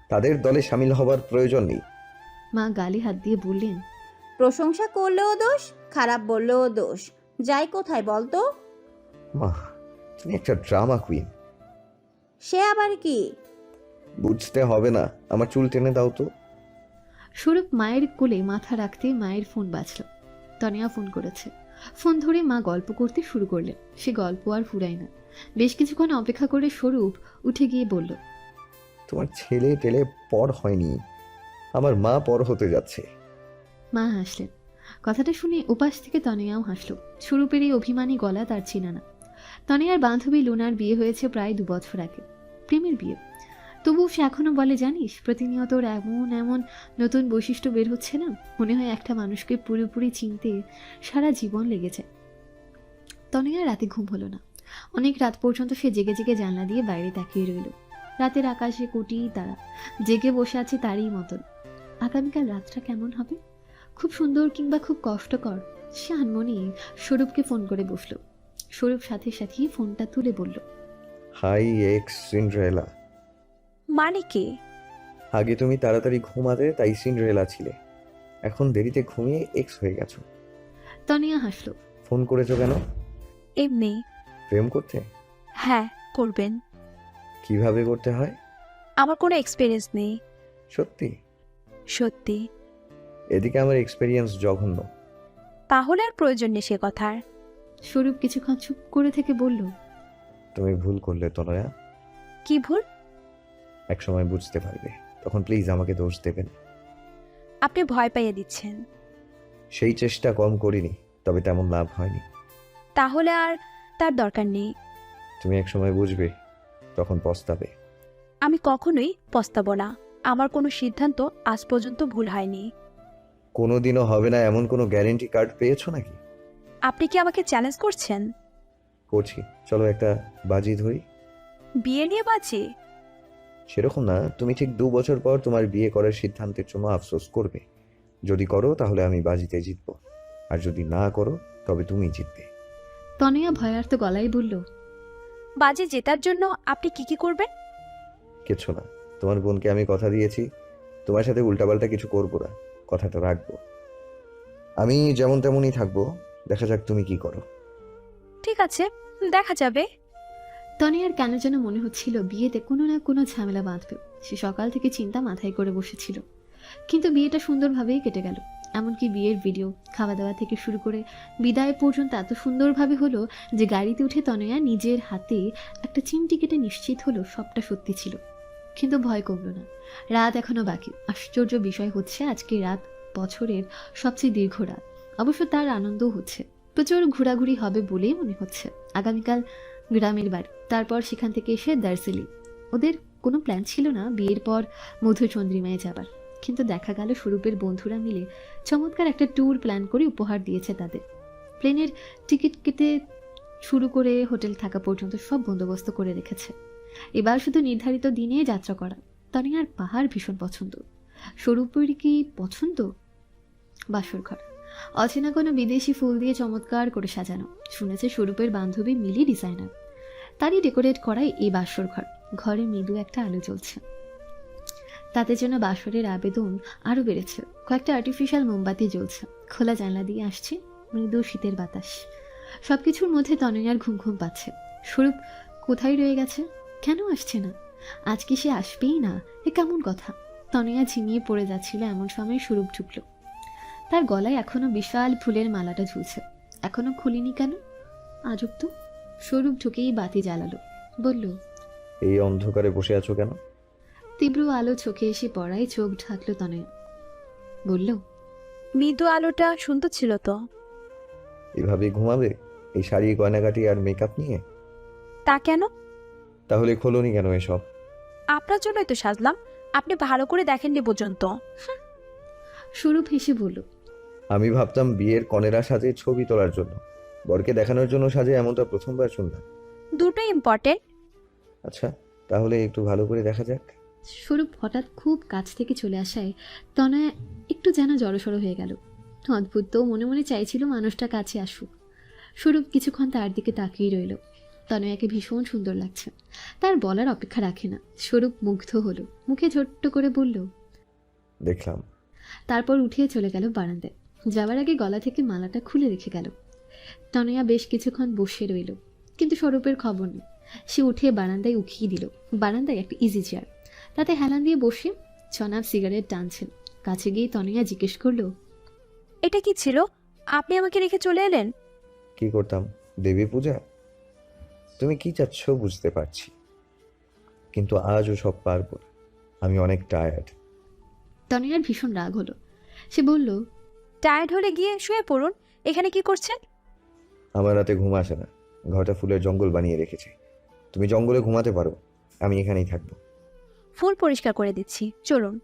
তাদের দলে সামিল হবার প্রয়োজন নেই। মা গালে হাত দিয়ে বললেন, প্রশংসা করলেও দোষ, খারাপ বললেও দোষ, যাই কোথায় বলতো? মা, তুমি একটা ড্রামা কুইন। সে আবার কি? বুঝতে হবে না, আমার চুল টেনে দাও তো। স্বরূপ মায়ের কোলে মাথা রাখতে মায়ের ফোন বাজল। তনিয়া ফোন করেছে। ফোন ধরে মা গল্প করতে শুরু করলেন। সে গল্প আর ফুরায় না। বেশ কিছুক্ষণ অপেক্ষা করে স্বরূপ উঠে গিয়ে বলল, তোমার ছেলে টেলে পর হয়নি, আমার মা পর হতে যাচ্ছে। মা হাসলেন। কথাটা শুনে উপাস থেকে তনিয়াও হাসল। স্বরূপের এই অভিমানী গলা তার চেনা না। তনিয়ার বান্ধবী লুনার বিয়ে হয়েছে প্রায় 2 বছর আগে, প্রেমের বিয়ে। তবুও সে এখনো বলে, জানিস প্রতিনিয়ত ওর এমন এমন নতুন বৈশিষ্ট্য বের হচ্ছে না, মনে হয় একটা মানুষকে পুরোপুরি চিনতে সারা জীবন লেগে যায়। তনিয়ার রাতে ঘুম হলো না। অনেক রাত পর্যন্ত সে জেগে জেগে জানলা দিয়ে বাইরে তাকিয়ে রইল। রাতের আকাশে কোটি তারা জেগে বসে আছে তারই মতন। আগামীকাল রাতটা কেমন হবে? খুব সুন্দর কিংবা খুব কষ্টকর? সে আনমনে স্বরূপকে ফোন করে বসল। স্বরূপ সাথে সাথেই ফোনটা তুলে বলল, হাই এক্স সিন্ড্রেলা। মানে কি? আগে তুমি তাড়াতাড়ি ঘুমাতে, তাই সিন্ড্রেলা ছিলে, এখন দেরিতে ঘুমিয়ে এক্স হয়ে গেছো। তনিয়া হাসল। ফোন করেছো কেন? এমনি। প্রেম করতে? হ্যাঁ, করবেন। কিভাবে করতে হয়? আমার কোনো এক্সপিরিয়েন্স নেই। সত্যি? সত্যি। এদিকে আমার এক্সপেরিয়েন্স জঘন্য। তাহলে আর প্রয়োজন নেই সে কথার। স্বরূপ কিছুক্ষণ চুপ করে থেকে বলল, তুমি ভুল করলে তনয়া, কি ভুল? একসময় বুঝতে পারবে, তখন প্লিজ আমাকে দোষ দেবেন। আপনি ভয় পাইয়ে দিচ্ছেন। সেই চেষ্টা কম করিনি, তবে তেমন লাভ হয়নি। তাহলে আর তার দরকার নেই। তুমি একসময় বুঝবে, তখন পস্তাবে। আমি কখনোই পস্তাবো না। আমার কোনো সিদ্ধান্ত আজ পর্যন্ত ভুল হয়নি। কোনোদিনও হবে না এমন কোনো গ্যারেন্টি কার্ড পেয়েছো নাকি? আপনি কি আমাকে চ্যালেঞ্জ করছেন? করছি, চলো একটা বাজি ধরি। বিয়ে নিয়ে বাজি? সেরকম না, তুমি ঠিক 2 বছর পর তোমার বিয়ে করার সিদ্ধান্তের জন্য আফসোস করবে। যদি করো তাহলে আমি বাজিতে জিতবো, আর যদি না করো তবে তুমি জিতবে। তনিয়া ভয়ার্ত গলায় বলল, বাজি জেতার জন্য আপনি কি কি করবেন? কিছু না, তোমার বোনকে আমি কথা দিয়েছি, তোমার সাথে উল্টাপাল্টা কিছু করবো না, কথাটা রাখবো। আমি যেমন তেমনই থাকবো, দেখা যাক তুমি কি করো। ঠিক আছে, দেখা যাবে। তনিয়ার কেন যেন মনে হচ্ছিল বিয়েতে কোনো না কোনো ঝামেলা বাঁধবে। সে সকাল থেকে চিন্তা মাথায় করে বসেছিল, কিন্তু বিয়েটা সুন্দরভাবেই কেটে গেল। এমনকি বিয়ের ভিডিও, খাওয়া দাওয়া থেকে শুরু করে বিদায় পর্যন্ত এত সুন্দরভাবে হলো যে গাড়িতে উঠে তনয়া নিজের হাতে একটা চিমটি কেটে নিশ্চিত হলো সবটা সত্যি ছিল। কিন্তু ভয় কমল না। রাত এখনো বাকি। আশ্চর্য বিষয় হচ্ছে আজকে রাত বছরের সবচেয়ে দীর্ঘ রাত। অবশ্য তার আনন্দও হচ্ছে। প্রচুর ঘোরাঘুরি হবে বলেই মনে হচ্ছে। আগামীকাল গ্রামের বাড়ি, তারপর সেখান থেকে এসে দার্জিলিং। ওদের কোনো প্ল্যান ছিল না বিয়ের পর মধুচন্দ্রিমায় যাবার, কিন্তু দেখা গেল স্বরূপের বন্ধুরা মিলে চমৎকার একটা ট্যুর প্ল্যান করে উপহার দিয়েছে তাদের। প্লেনের টিকিট কেটে শুরু করে হোটেল থাকা পর্যন্ত সব বন্দোবস্ত করে রেখেছে। এবার শুধু নির্ধারিত দিনে যাত্রা করা। তনিয়ার পাহাড় ভীষণ পছন্দ। স্বরূপের কি পছন্দ? বাসর ঘর অচেনা কোনো বিদেশি ফুল দিয়ে চমৎকার করে সাজানো। শুনেছে স্বরূপের বান্ধবী মিলি ডিজাইনার, তারই ডেকোরেট করাই এই বাসর ঘর। ঘরে মৃদু একটা আলো জ্বলছে, তাদের জন্য বাসরের আবেদন আরও বেড়েছে। কয়েকটা আর্টিফিশিয়াল মোমবাতি জ্বলছে, খোলা জানলা দিয়ে আসছে মৃদু শীতের বাতাস। সবকিছুর মধ্যে তনয়ার ঘুম ঘুম পাচ্ছে। স্বরূপ কোথায় রয়ে গেছে? কেন আসছে না? আজ কি সে আসবেই না? এ কেমন কথা? তনয়া ঝিমিয়ে পড়ে যাচ্ছিল, এমন সময় স্বরূপ ঢুকল। তার গলায় এখনো বিশাল ফুলের মালাটা ঝুলছে। এখনো খুলিনি কেন? আজব তো। স্বরূপ ঢুকেই বাতি জ্বালালো, বলল, এই অন্ধকারে বসে আছো কেন? তীব্র আলো চোখে এসে পড়ায় চোখ ঢাকলো তনয়া। বলল, মৃদু আলোটা সুন্দর ছিল তো। এভাবে ঘুমাবে এই শাড়ি গয়নাগাটি আর মেকআপ নিয়ে? তা কেন? তাহলে খোলনি কেন এসব? আপনার জন্যই তো সাজলাম, আপনি ভালো করে দেখেননি পর্যন্ত। স্বরূপ হেসে বলল, আমি ভাবতাম বিয়ের কনেরা সাজে ছবি তোলার জন্য, বরকে দেখানোর জন্য সাজে, এমনটা প্রথমবার শুনলাম। দুটোই ইম্পর্টেন্ট। আচ্ছা, তাহলে একটু ভালো করে দেখা যাক। স্বরূপ হঠাৎ খুব কাছ থেকে চলে আসায় তনয়া একটু যেন জড়সড় হয়ে গেল। অদ্ভুত তো, মনে মনে চাইছিল মানুষটা কাছে আসুক। স্বরূপ কিছুক্ষণ তার দিকে তাকিয়ে রইল। তনয়াকে ভীষণ সুন্দর লাগছে, তার বলার অপেক্ষা রাখে না। স্বরূপ মুগ্ধ হলো, মুখে ছোট্ট করে বলল, দেখলাম। তারপর উঠে চলে গেল বারান্দায়। যাওয়ার আগে গলা থেকে মালাটা খুলে রেখে গেল। তনয়া বেশ কিছুক্ষণ বসে রইল, কিন্তু স্বরূপের খবর নেই। সে উঠে বারান্দায় উঠিয়ে দিল। বারান্দায় একটা ইজি চেয়ার, তাতে হেলান দিয়ে বসে জনাব সিগারেট টানছেন। কাছে গিয়ে তনয়া জিজ্ঞেস করলো, এটা কি ছিল? আপনি আমাকে রেখে চলে এলেন? কি করতাম? দেবী পূজা? তুমি কি চাচ্ছ বুঝতে পারছি, কিন্তু আজও সব পারবো না। আমি অনেক টায়ার্ড। তনয়ার ভীষণ রাগ হলো। সে বলল, টায়ার্ড হলে গিয়ে শুয়ে পড়ুন। এখানে কি করছেন? আমার রাতে ঘুম আসে না, ঘরটা ফুলের জঙ্গল বানিয়ে রেখেছে। তুমি জঙ্গলে ঘুমাতে পারো, আমি এখানেই থাকবো। ফুল পরিষ্কার করে দিচ্ছি, চলুন।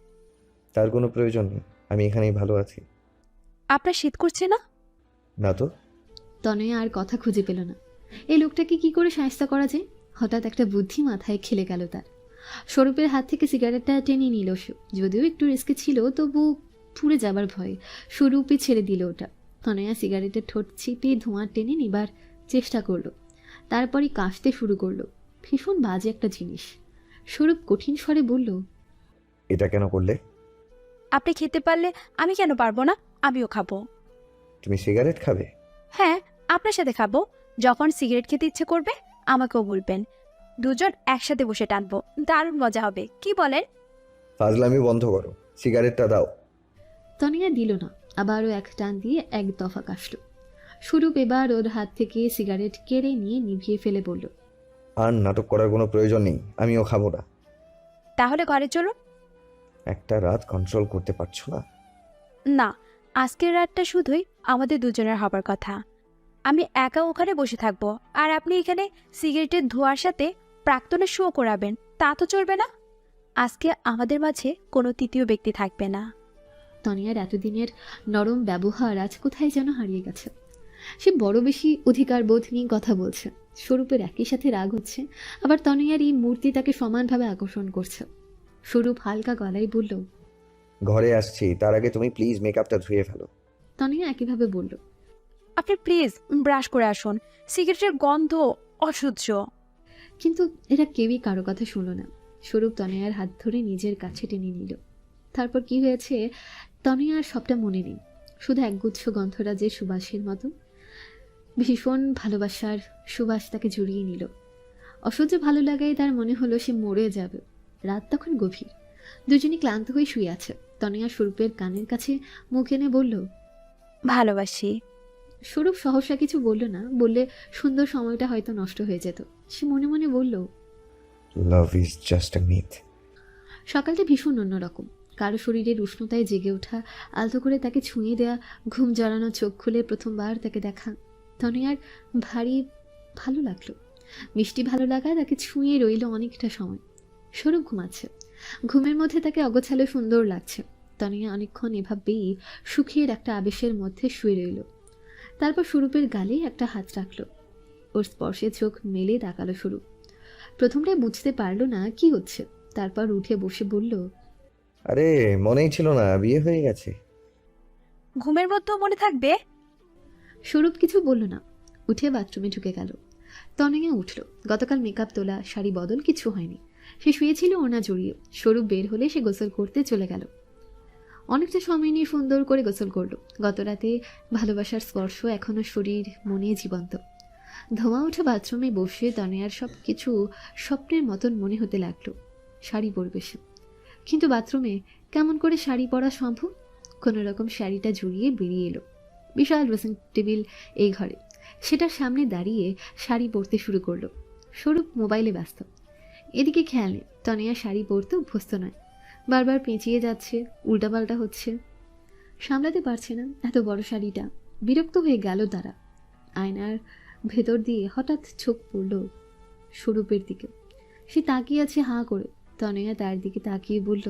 তার কোনো প্রয়োজন নেই, আমি এখানেই ভালো আছি। আপনার শীত করছে না? না তো। তনয়া আর কথা খুঁজে পেল না। এই লোকটাকে কি করে সাহায্য করা যায়? হঠাৎ একটা বুদ্ধি মাথায় খেলে গেল তার। স্বরূপের হাত থেকে সিগারেটটা টেনে নিল সে। যদিও একটু রিস্কে ছিল, তবু পুড়ে যাবার ভয়ে স্বরূপই ছেড়ে দিল ওটা। তনয়া সিগারেটের ঠোঁট চিপে ধোঁয়া টেনে নিবার চেষ্টা করলো, তারপরই কাশতে শুরু করলো। ভীষণ বাজে একটা জিনিস। স্বরূপ কঠিন স্বরে বলল, এটা কেন করলে? আপনি খেতে পারলে আমি কেন পারবো না? আমিও খাবো। তুমি সিগারেট খাবে? হ্যাঁ, আপনার সাথে খাবো। যখন সিগারেট খেতে ইচ্ছে করবে আমাকেও বলবেন, দুজন একসাথে বসে টানবো, দারুণ মজা হবে। কি বলেন? ফাজলামি বন্ধ করো, সিগারেটটা দাও। তনিয়া দিল না, আবারও এক টান দিয়ে এক দফা কাশল। স্বরূপ এবার ওর হাত থেকে সিগারেট কেড়ে নিয়ে নিভিয়ে ফেলে বলল, আর নাটক করার কোনো প্রয়োজন নেই, আমিও খাবো না। তাহলে ঘরে চলুন। একটা রাত কন্ট্রোল করতে পারছো না? না, আজকের রাতটা শুধুই আমাদের দুজনের হবার কথা। আমি একা ওখানে বসে থাকবো, আর আপনি এখানে সিগারেটের ধোঁয়ার সাথে প্রাক্তনের শো করাবেন, তা তো চলবে না। আজকে আমাদের মাঝে কোনো তৃতীয় ব্যক্তি থাকবে না। তনিয়ার এতদিনের নরম ব্যবহার আজ কোথায় যেন হারিয়ে গেছে। সে বড় বেশি অধিকার বোধ নিয়ে কথা বলছে। স্বরূপের একই সাথে রাগ হচ্ছে, আবার তনিয়ার এই মূর্তি তাকে সমানভাবে আকর্ষণ করছে। স্বরূপ হালকা গলায় বলল, ঘরে আসছি, তার আগে তুমি প্লিজ মেকআপটা ধুয়ে ফেলো। তনিয়া একইভাবে বলল, আপনি প্লিজ ব্রাশ করে আসুন, সিগারেটের গন্ধ অসহ্য। কিন্তু এরা কেউই কারো কথা শুনল না। স্বরূপ তনিয়ার হাত ধরে নিজের কাছে টেনে নিল। তারপর কি হয়েছে তনিয়ার সবটা মনে নেই, শুধু একগুচ্ছ গন্ধরাজের সুবাসের মতো ভীষণ ভালোবাসার সুবাস তাকে জড়িয়ে নিল। অসহ্য ভালো লাগায় তার মনে হলো সে মরে যাবে। রাত তখন গভীর, দুজনই ক্লান্ত হয়ে শুয়ে আছে। তনিয়া স্বরূপের কানের কাছে মুখ এনে বলল, ভালোবাসি। স্বরূপ সহসা কিছু বলল না, বললে সুন্দর সময়টা হয়তো নষ্ট হয়ে যেত। সে মনে মনে বলল, লাভ ইজ জাস্ট আ মিথ। সকালটা ভীষণ অন্যরকম। কারো শরীরের উষ্ণতায় জেগে ওঠা, আলতো করে তাকে ছুঁয়ে দেয়া, ঘুম জড়ানো চোখ খুলে প্রথমবার তাকে দেখা তনয়ার ভারী ভালো লাগলো। মিষ্টি ভালো লাগায় তাকে ছুঁয়ে রইল অনেকটা সময়। স্বরূপ ঘুমাচ্ছে। ঘুমের মধ্যে তাকে অগোছালো সুন্দর লাগছে। তনয়া অনেকক্ষণ এভাবেই সুখের একটা আবেশের মধ্যে শুয়ে রইল। তারপর স্বরূপের গালে একটা হাত রাখলো। ওর স্পর্শে চোখ মেলে তাকালো স্বরূপ। প্রথমটায় বুঝতে পারলো না কি হচ্ছে। তারপর উঠে বসে বলল, আরে মনেই ছিল না বিয়ে হয়ে গেছে। ঘুমের মধ্যেও মনে থাকবে? স্বরূপ কিছু বলল না, উঠে বাথরুমে ঢুকে গেল। তনয়া উঠল। গতকাল মেকআপ তোলা, শাড়ি বদল কিছু হয়নি। সে শুয়েছিল ওড়না জড়িয়ে। স্বরূপ বের হলে সে গোসল করতে চলে গেল। অনেকটা সময় নিয়ে সুন্দর করে গোসল করলো। গত রাতে ভালোবাসার স্পর্শ এখনো শরীর মনে জীবন্ত। ধোঁয়া উঠে বাথরুমে বসে তনয়ার সব কিছু স্বপ্নের মতন মনে হতে লাগলো। শাড়ি পরবে সে, কিন্তু বাথরুমে কেমন করে শাড়ি পরা সম্ভব? কোনো রকম শাড়িটা জড়িয়ে বেরিয়ে এলো। বিশাল ড্রেসিং টেবিল এই ঘরে, সেটার সামনে দাঁড়িয়ে শাড়ি পরতে শুরু করলো। স্বরূপ মোবাইলে ব্যস্ত। এদিকে খেয়াল নেই, তনয়া শাড়ি পরতে অভ্যস্ত নয়। বারবার পেঁচিয়ে যাচ্ছে, উল্টাপাল্টা হচ্ছে, সামলাতে পারছে না এত বড় শাড়িটা। বিরক্ত হয়ে গেল তারা। আয়নার ভেতর দিয়ে হঠাৎ চোখ পড়ল স্বরূপের দিকে। সে তাকিয়ে আছে হাঁ করে। তনয়া তার দিকে তাকিয়ে বলল,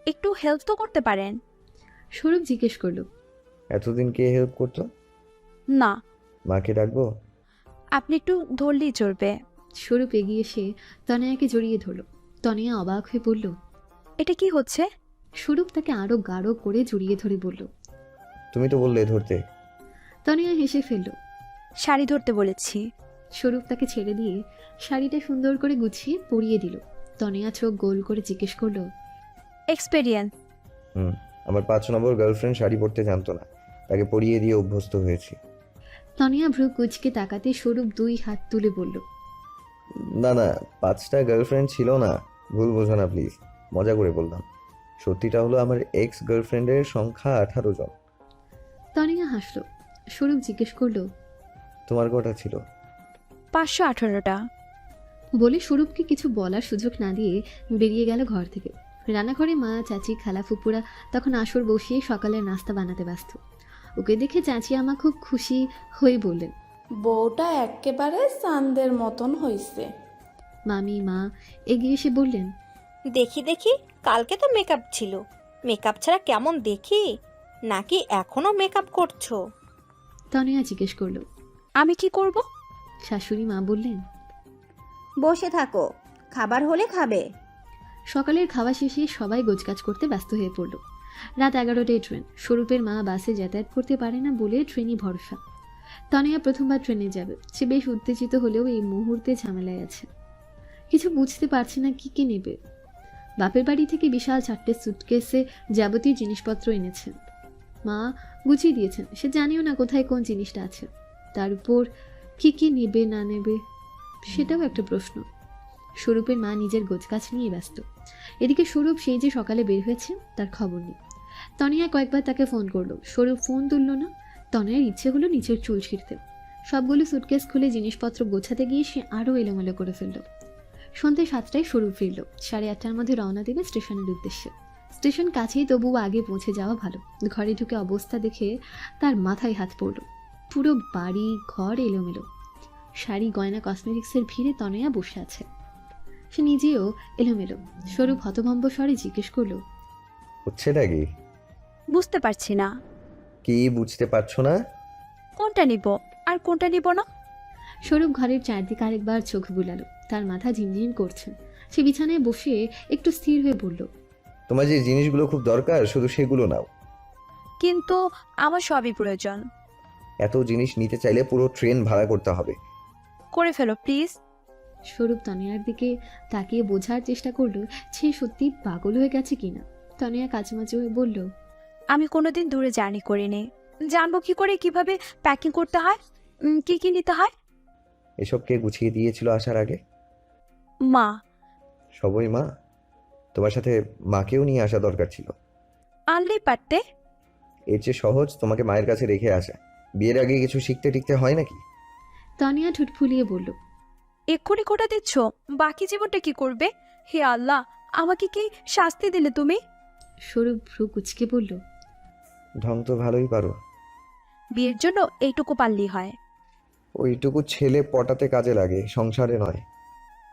একটু হেল্প তো করতে পারেন। স্বরূপ জিজ্ঞেস করলো, এতদিন কে হেল্প করতো? না, মাকে ডাকবো? আপনি একটু ধরলেই চলবে। স্বরূপ এগিয়ে এসে তনয়াকে জড়িয়ে ধরল। তনয়া অবাক হয়ে বলল, এটা কি হচ্ছে? স্বরূপ তাকে আরো গাঢ় করে জড়িয়ে ধরে বলল। তুমি তো বললে ধরতে। তনয়া হেসে ফেলল। শাড়ি ধরতে বলেছি। স্বরূপ তাকে ছেড়ে দিয়ে শাড়িটা সুন্দর করে গুছিয়ে পরিয়ে দিল। তনয়া চোখ গোল করে জিজ্ঞেস করলো, এক্সপেরিয়েন্স। আমার 5 নম্বর গার্লফ্রেন্ড শাড়ি পরতে জানতো না, তাকে পরিয়ে দিয়ে অভ্যস্ত হয়েছি। তনয়া ভ্রু কুচকে তাকাতে স্বরূপ 2 হাত তুলে বলল, না না, 5টা গার্লফ্রেন্ড ছিল না, ভুল বোঝো না প্লিজ, মজা করে বললাম। সত্যিটা হলো আমার এক্স গার্লফ্রেন্ডের সংখ্যা 18 জন। তনয়া হাসলো। স্বরূপ জিজ্ঞেস করলো, তোমার কটা ছিল? 518টা। বলে স্বরূপকে কিছু বলার সুযোগ না দিয়ে বেরিয়ে গেল ঘর থেকে। রান্নাঘরে মা, চাচি, খালা, ফুপুরা তখন আসর বসিয়ে সকালের নাস্তা বানাতে ব্যস্ত। ওকে দেখে চাচি আমা খুব খুশি হয়ে বললেন, বউটা একেবারে চাঁদের মতন হয়েছে। মামি, মা এগিয়ে এসে বললেন, দেখি দেখি, কালকে তো মেকআপ ছিল, মেকআপ ছাড়া কেমন দেখি, নাকি এখনো মেকআপ করছো? তনয়া জিজ্ঞেস করলো, আমি কি করব? শাশুড়ি মা বললেন, বসে থাকো, খাবার হলে খাবে। সকালের খাওয়া শেষে সবাই গোছগাছ করতে ব্যস্ত হয়ে পড়ল। রাত 11টায় ট্রেন। স্বরূপের মা বাসে যাতায়াত করতে পারে না বলে ট্রেনই ভরসা। তনয়া প্রথমবার ট্রেনে যাবে। সে বেশ উত্তেজিত হলেও এই মুহূর্তে ঝামেলায় আছে। কিছু বুঝতে পারছে না কি নেবে। বাপের বাড়ি থেকে বিশাল 4টে সুটকেসে যাবতীয় জিনিসপত্র এনেছেন। মা গুছিয়ে দিয়েছেন, সে জানিও না কোথায় কোন জিনিসটা আছে। তার উপর কি নেবে না নেবে সেটাও একটা প্রশ্ন। স্বরূপের মা নিজের গোছগাছ নিয়ে ব্যস্ত। এদিকে স্বরূপ সেই যে সকালে বের হয়েছে তার খবর নেই। তনয়া কয়েকবার তাকে ফোন করলো, স্বরূপ ফোন তুলল না। তনয়ার ইচ্ছে হলো নিচের চুল ছিঁড়তে। সবগুলো সুটকেস খুলে জিনিসপত্র গোছাতে গিয়ে সে আরও এলোমেলো করে ফেলল। সন্ধ্যে 7টায় স্বরূপ ফিরল। 8:30টার মধ্যে রওনা দেবে স্টেশনের উদ্দেশ্যে। স্টেশন কাছেই, তবুও আগে পৌঁছে যাওয়া ভালো। ঘরে ঢুকে অবস্থা দেখে তার মাথায় হাত পড়ল। পুরো বাড়ি ঘর এলোমেলো। শাড়ি, গয়না, কসমেটিক্সের ভিড়ে তনয়া বসে আছে। সে নিজেও এলোমেলো। স্বরূপ হতভম্ব স্বরে জিজ্ঞেস করলো, হচ্ছেটা কি? বুঝতে পারছি না। কি বুঝতে পারছো না? কোনটা নিব আর কোনটা নিব না? স্বরূপ ঘরের চারদিকে আরেকবার চোখ বুলালো। তার মাথা ঝিমঝিম করছে। সে বিছানায় বসে একটু স্থির হয়ে বলল, তোমার যে জিনিসগুলো খুব দরকার শুধু সেগুলো নাও। কিন্তু আমার সবই প্রয়োজন। এত জিনিস নিতে চাইলে পুরো ট্রেন ভাড়া করতে হবে। করে ফেলো প্লিজ। স্বরূপ তনয়ার দিকে তাকিয়ে বোঝার চেষ্টা করলো সে সত্যি পাগল হয়ে গেছে কিনা। তনয়া কাছামাছি হয়ে বলল, আমি কোনোদিন দূরে জার্নি করিনি, জানবো কি করে কিভাবে প্যাকিং করতে হয়, কি নিতে হয়। এসব কে গুছিয়ে দিয়েছিল আসার আগে? মা। সবই মা? তোমার সাথে মাকেও নিয়ে আসা দরকার ছিল। আনলেই পারতে। এর চেয়ে সহজ তোমাকে মায়ের কাছে রেখে আসা। বিয়ের আগে কিছু শিখতে টিকতে হয় নাকি? তনয়া ঠোঁট ফুলিয়ে বলল, এক্ষুনি কোটা দিচ্ছ, বাকি জীবনটা কি করবে? হে আল্লাহ, আমাকে কি শাস্তি দিলে তুমি? স্বরূপ ভ্রু কুচকে বলল, ঢং তো ভালোই পারো। বিয়ের জন্য এইটুকু পারলেই হয়। ওইটুকু ছেলে পটাতে কাজে লাগে, সংসারে নয়।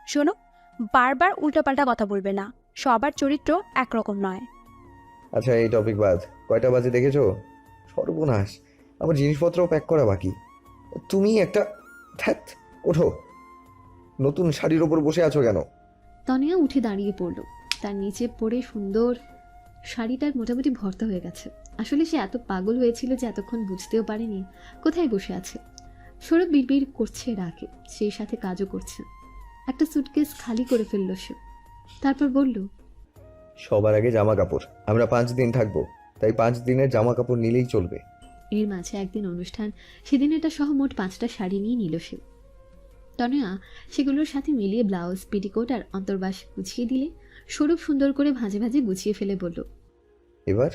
শোনো, বারবার উল্টোপাল্টা কথা বলবে না, সবার চরিত্র একরকম নয়। আচ্ছা, এই টপিক বাদ। কয়টা বাজে দেখেছো? সর্বনাশ, আমার জিনিসপত্রও প্যাক করা বাকি। তুমি একটা ধ্যাৎ, ওঠো। নতুন শাড়ির ওপর বসে আছো কেন? তনয়া উঠে দাঁড়িয়ে পড়ল। তার নিচে পড়ে সুন্দর শাড়িটার মোটামুটি ভর্তা হয়ে গেছে। আসলে সে এত পাগল হয়েছিল যে এতক্ষণ বুঝতেও পারেনি কোথায় বসে আছে। সৌরভ বিড়বিড় করছে রাগে, সেই সাথে কাজও করছে। একটা সুটকেস খালি করে ফেলল সে, তারপর বলল, সবার আগে জামা কাপড়। আমরা 5 দিন থাকবো, তাই 5 দিনের জামা কাপড় নিলেই চলবে। এর মাঝে একদিন অনুষ্ঠান, সেদিন এটা সহ মোট 5টা শাড়ি নিয়ে নিল সে। তনয়া সেগুলোর সাথে মিলিয়ে ব্লাউজ, পেটিকোট আর অন্তর্বাস গুছিয়ে দিলে সৌরভ সুন্দর করে ভাঁজে ভাঁজে গুছিয়ে ফেলে বলল, এবার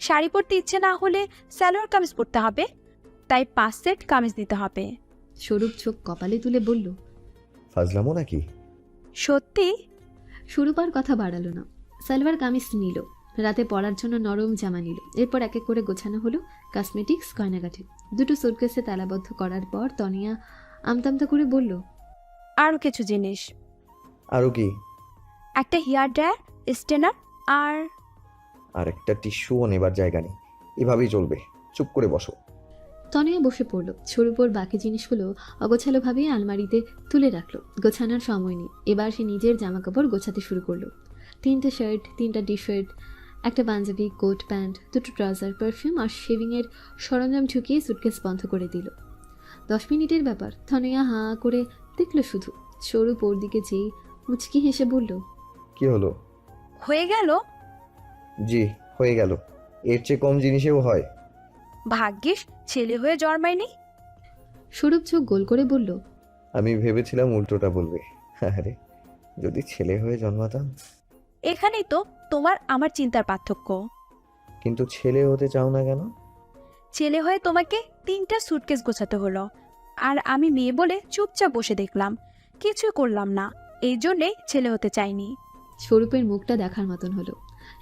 শাড়ি পরতে ইচ্ছে না হলে সালোয়ার কামিজ পরতে হবে, তাই 5 সেট কামিজ নিতে হবে। সৌরভ চোখ কপালে তুলে বলল, ফাজলামো নাকি? সত্যি? সৌরভ আর কথা বাড়ালো না। সালোয়ার কামিজ নিল, রাতে পরার জন্য নরম জামা নিল। এরপর এক এক করে গোছানো হলো কসমেটিক্স, গয়নাগাটি। দুটো সুটকেসে তালাবদ্ধ করার পর তনিয়া আমতামতা করে বলল, আরও কিছু জিনিস। আরো কি? একটা হেয়ার ড্রায়ার, স্টেনার আর একটা টিস্যুও নেবার জায়গা নেই। এভাবেই চলবে, চুপ করে বসো। তনয়া বসে পড়ল। সৌরভ ওর বাকি জিনিসগুলো অগোছালোভাবে আলমারিতে তুলে রাখলো। গোছানোর সময় নেই। এবার সে নিজের জামা কাপড় গোছাতে শুরু করলো। 3টে শার্ট, 3টা টি শার্ট, একটা পাঞ্জাবি, কোট প্যান্ট, 2টো ট্রাউজার, পারফিউম আর শেভিংয়ের সরঞ্জাম ঢুকিয়ে সুটকেস বন্ধ করে দিল। 10 মিনিটের ব্যাপার। তনয়া হাঁ করে দেখলো শুধু। সৌরভ ওর দিকে যেই মুচকি হেসে বলল, কি হলো? হয়ে গেল। জি, হয়ে গেল। এর চেয়ে কম জিনিসেও হয়। ভাগ্যিস ছেলে হয়ে জন্মায়নি। সৌরভ চোখ গোল করে বলল, আমি ভেবেছিলাম উল্টোটা বলবে। আরে, যদি ছেলে হয়ে জন্মাতাম। এখানেই তো তোমার আমার চিন্তার পার্থক্য। কিন্তু ছেলে হতে চাও না কেন? ছেলে হয়ে তোমাকে 3টা সুটকেস গোছাতে হলো, আর আমি মেয়ে বলে চুপচাপ বসে দেখলাম, কিছুই করলাম না। এই জন্যেই ছেলে হতে চাইনি। সৌরভের মুখটা দেখার মতন হলো।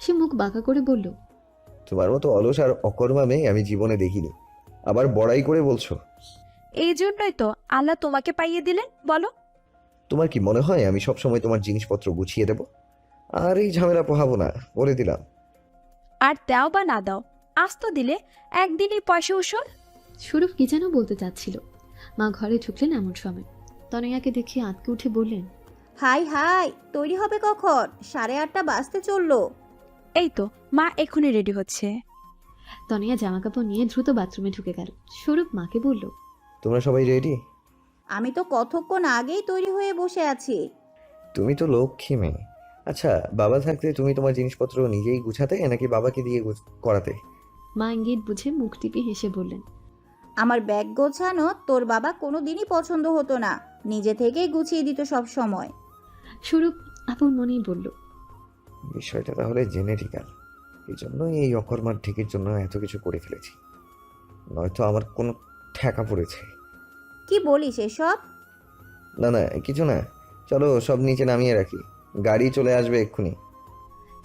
সে মুখ বাঁকা করে বলল, তোমার মতো অলস আর অকর্মা মেয়ে আমি জীবনে দেখিনি। আবার বড়াই করে বলছো। এই জন্যই তো আল্লাহ তোমাকে পাইয়ে দিলেন। বলো, তোমার কি মনে হয় আমি সবসময় তোমার জিনিসপত্র গুছিয়ে দেব? আর এই ঝামেলা পোহাবো না, বলে দিলাম। আর দাও বা না দাও, আস্ত দিলে একদিনই পয়সা উসুল। সৌরভ কি যেন বলতে চাচ্ছিল। মা ঘরে ঢুকলেন এমন সময়। তনয়াকে দেখে আঁতকে উঠে বললেন, হাই হাই, তৈরি হবে কখন? 8:30 বাজতে চললো। এই তো মা এখনই রেডি হচ্ছে। তনয়া জামা কাপড় নিয়ে দ্রুত বাথরুমে ঢুকে গেল। সৌরভ মাকে বলল, তোমরা সবাই রেডি? আমি তো কতক্ষণ আগেই তৈরি হয়ে বসে আছি। তুমি তো লক্ষ্মী মেয়ে। আচ্ছা, বাবা থাকতে তুমি তোমার জিনিসপত্র নিজেই গুছাতে নাকি বাবাকে দিয়ে করাতে? মা ইঙ্গিত বুঝে মুখ টিপে হেসে বললেন, আমার ব্যাগ গোছানো তোর বাবা কোনো দিনই পছন্দ হতো না, নিজে থেকেই গুছিয়ে দিত সব সময়। সৌরভ আপন মনেই বলল, বিষয়টা তাহলে জেনেটিক্যাল। এই জন্যই এই অকর্মার ঠিকের জন্য এত কিছু করে ফেলেছি, নয়তো আমার কোনো ঠেকা পড়েছে। কি বলিস এসব? না না, কিছু না। চলো সব নিচে নামিয়ে রাখি, গাড়ি চলে আসবে এক্ষুনি।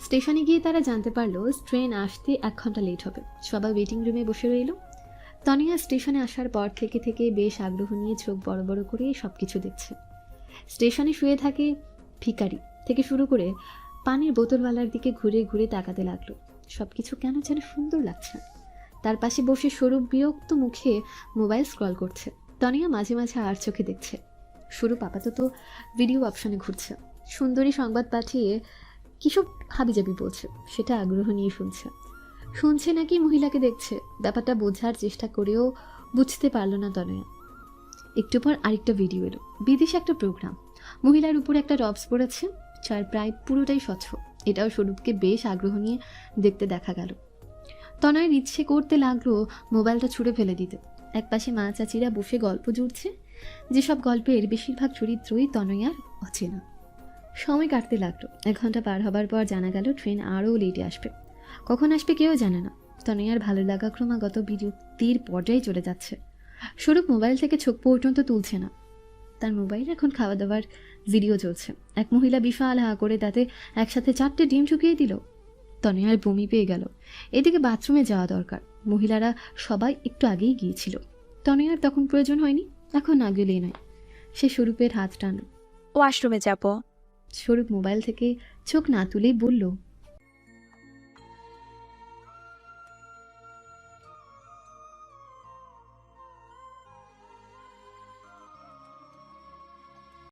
স্টেশনে গিয়ে তারা জানতে পারলো ট্রেন আসতে 1 ঘন্টা লেট হবে। সবাই ওয়েটিং রুমে বসে রইল। তনিয়া স্টেশনে আসার পর থেকে বেশ আগ্রহ নিয়ে চোখ বড় বড় করে সবকিছু দেখছে। স্টেশনে শুয়ে থাকে ভিখারি থেকে শুরু করে পানির বোতলওয়ালার দিকে ঘুরে ঘুরে তাকাতে লাগলো। সবকিছু কেন যেন সুন্দর লাগছে। তার পাশে বসে স্বরূপ বিরক্ত মুখে মোবাইল স্ক্রল করছে। তনিয়া মাঝে মাঝে আর চোখে দেখছে। স্বরূপ আপাতত ভিডিও অপশনে ঘুরছে। সুন্দরী সংবাদ পাঠিয়ে কিসব হাবিজাবি বলছে, সেটা আগ্রহ নিয়ে শুনছে নাকি মহিলাকে দেখছে, ব্যাপারটা বোঝার চেষ্টা করেও বুঝতে পারল না তনয়া। একটু পর আরেকটা ভিডিও এলো। বিদেশে একটা প্রোগ্রাম, মহিলার উপর একটা টপস পরেছে, যার প্রায় পুরোটাই স্বচ্ছ। এটাও স্বরূপকে বেশ আগ্রহ নিয়ে দেখতে দেখা গেল। তনয়ের ইচ্ছে করতে লাগলো মোবাইলটা ছুঁড়ে ফেলে দিতে। একপাশে মা চাচিরা বসে গল্প জুড়ছে, যেসব গল্পের বেশিরভাগ চরিত্রই তনয়ার অচেনা। সময় কাটতে লাগলো। 1 ঘন্টা পার হবার পর জানা গেল ট্রেন আরও লেটে আসবে। কখন আসবে কেউ জানে না। তনয়ার ভালো লাগা ক্রমাগত বিরক্তির পর্যায়ে চলে যাচ্ছে। স্বরূপ মোবাইল থেকে চোখ পর্যন্ত তুলছে না। তার মোবাইলে এখন খাওয়া দাওয়ার ভিডিও চলছে। এক মহিলা বিশাল হা করে তাতে একসাথে 4টে ডিম ঢুকিয়ে দিল। তনয়ার বমি পেয়ে গেল। এদিকে বাথরুমে যাওয়া দরকার, মহিলারা সবাই একটু আগেই গিয়েছিল। তনয়ার তখন প্রয়োজন হয়নি, এখন না গেলেই নয়। সে স্বরূপের হাত টানল। ওয়াশরুমে যাব। স্বরূপ মোবাইল থেকে চোখ না তুলেই বলল,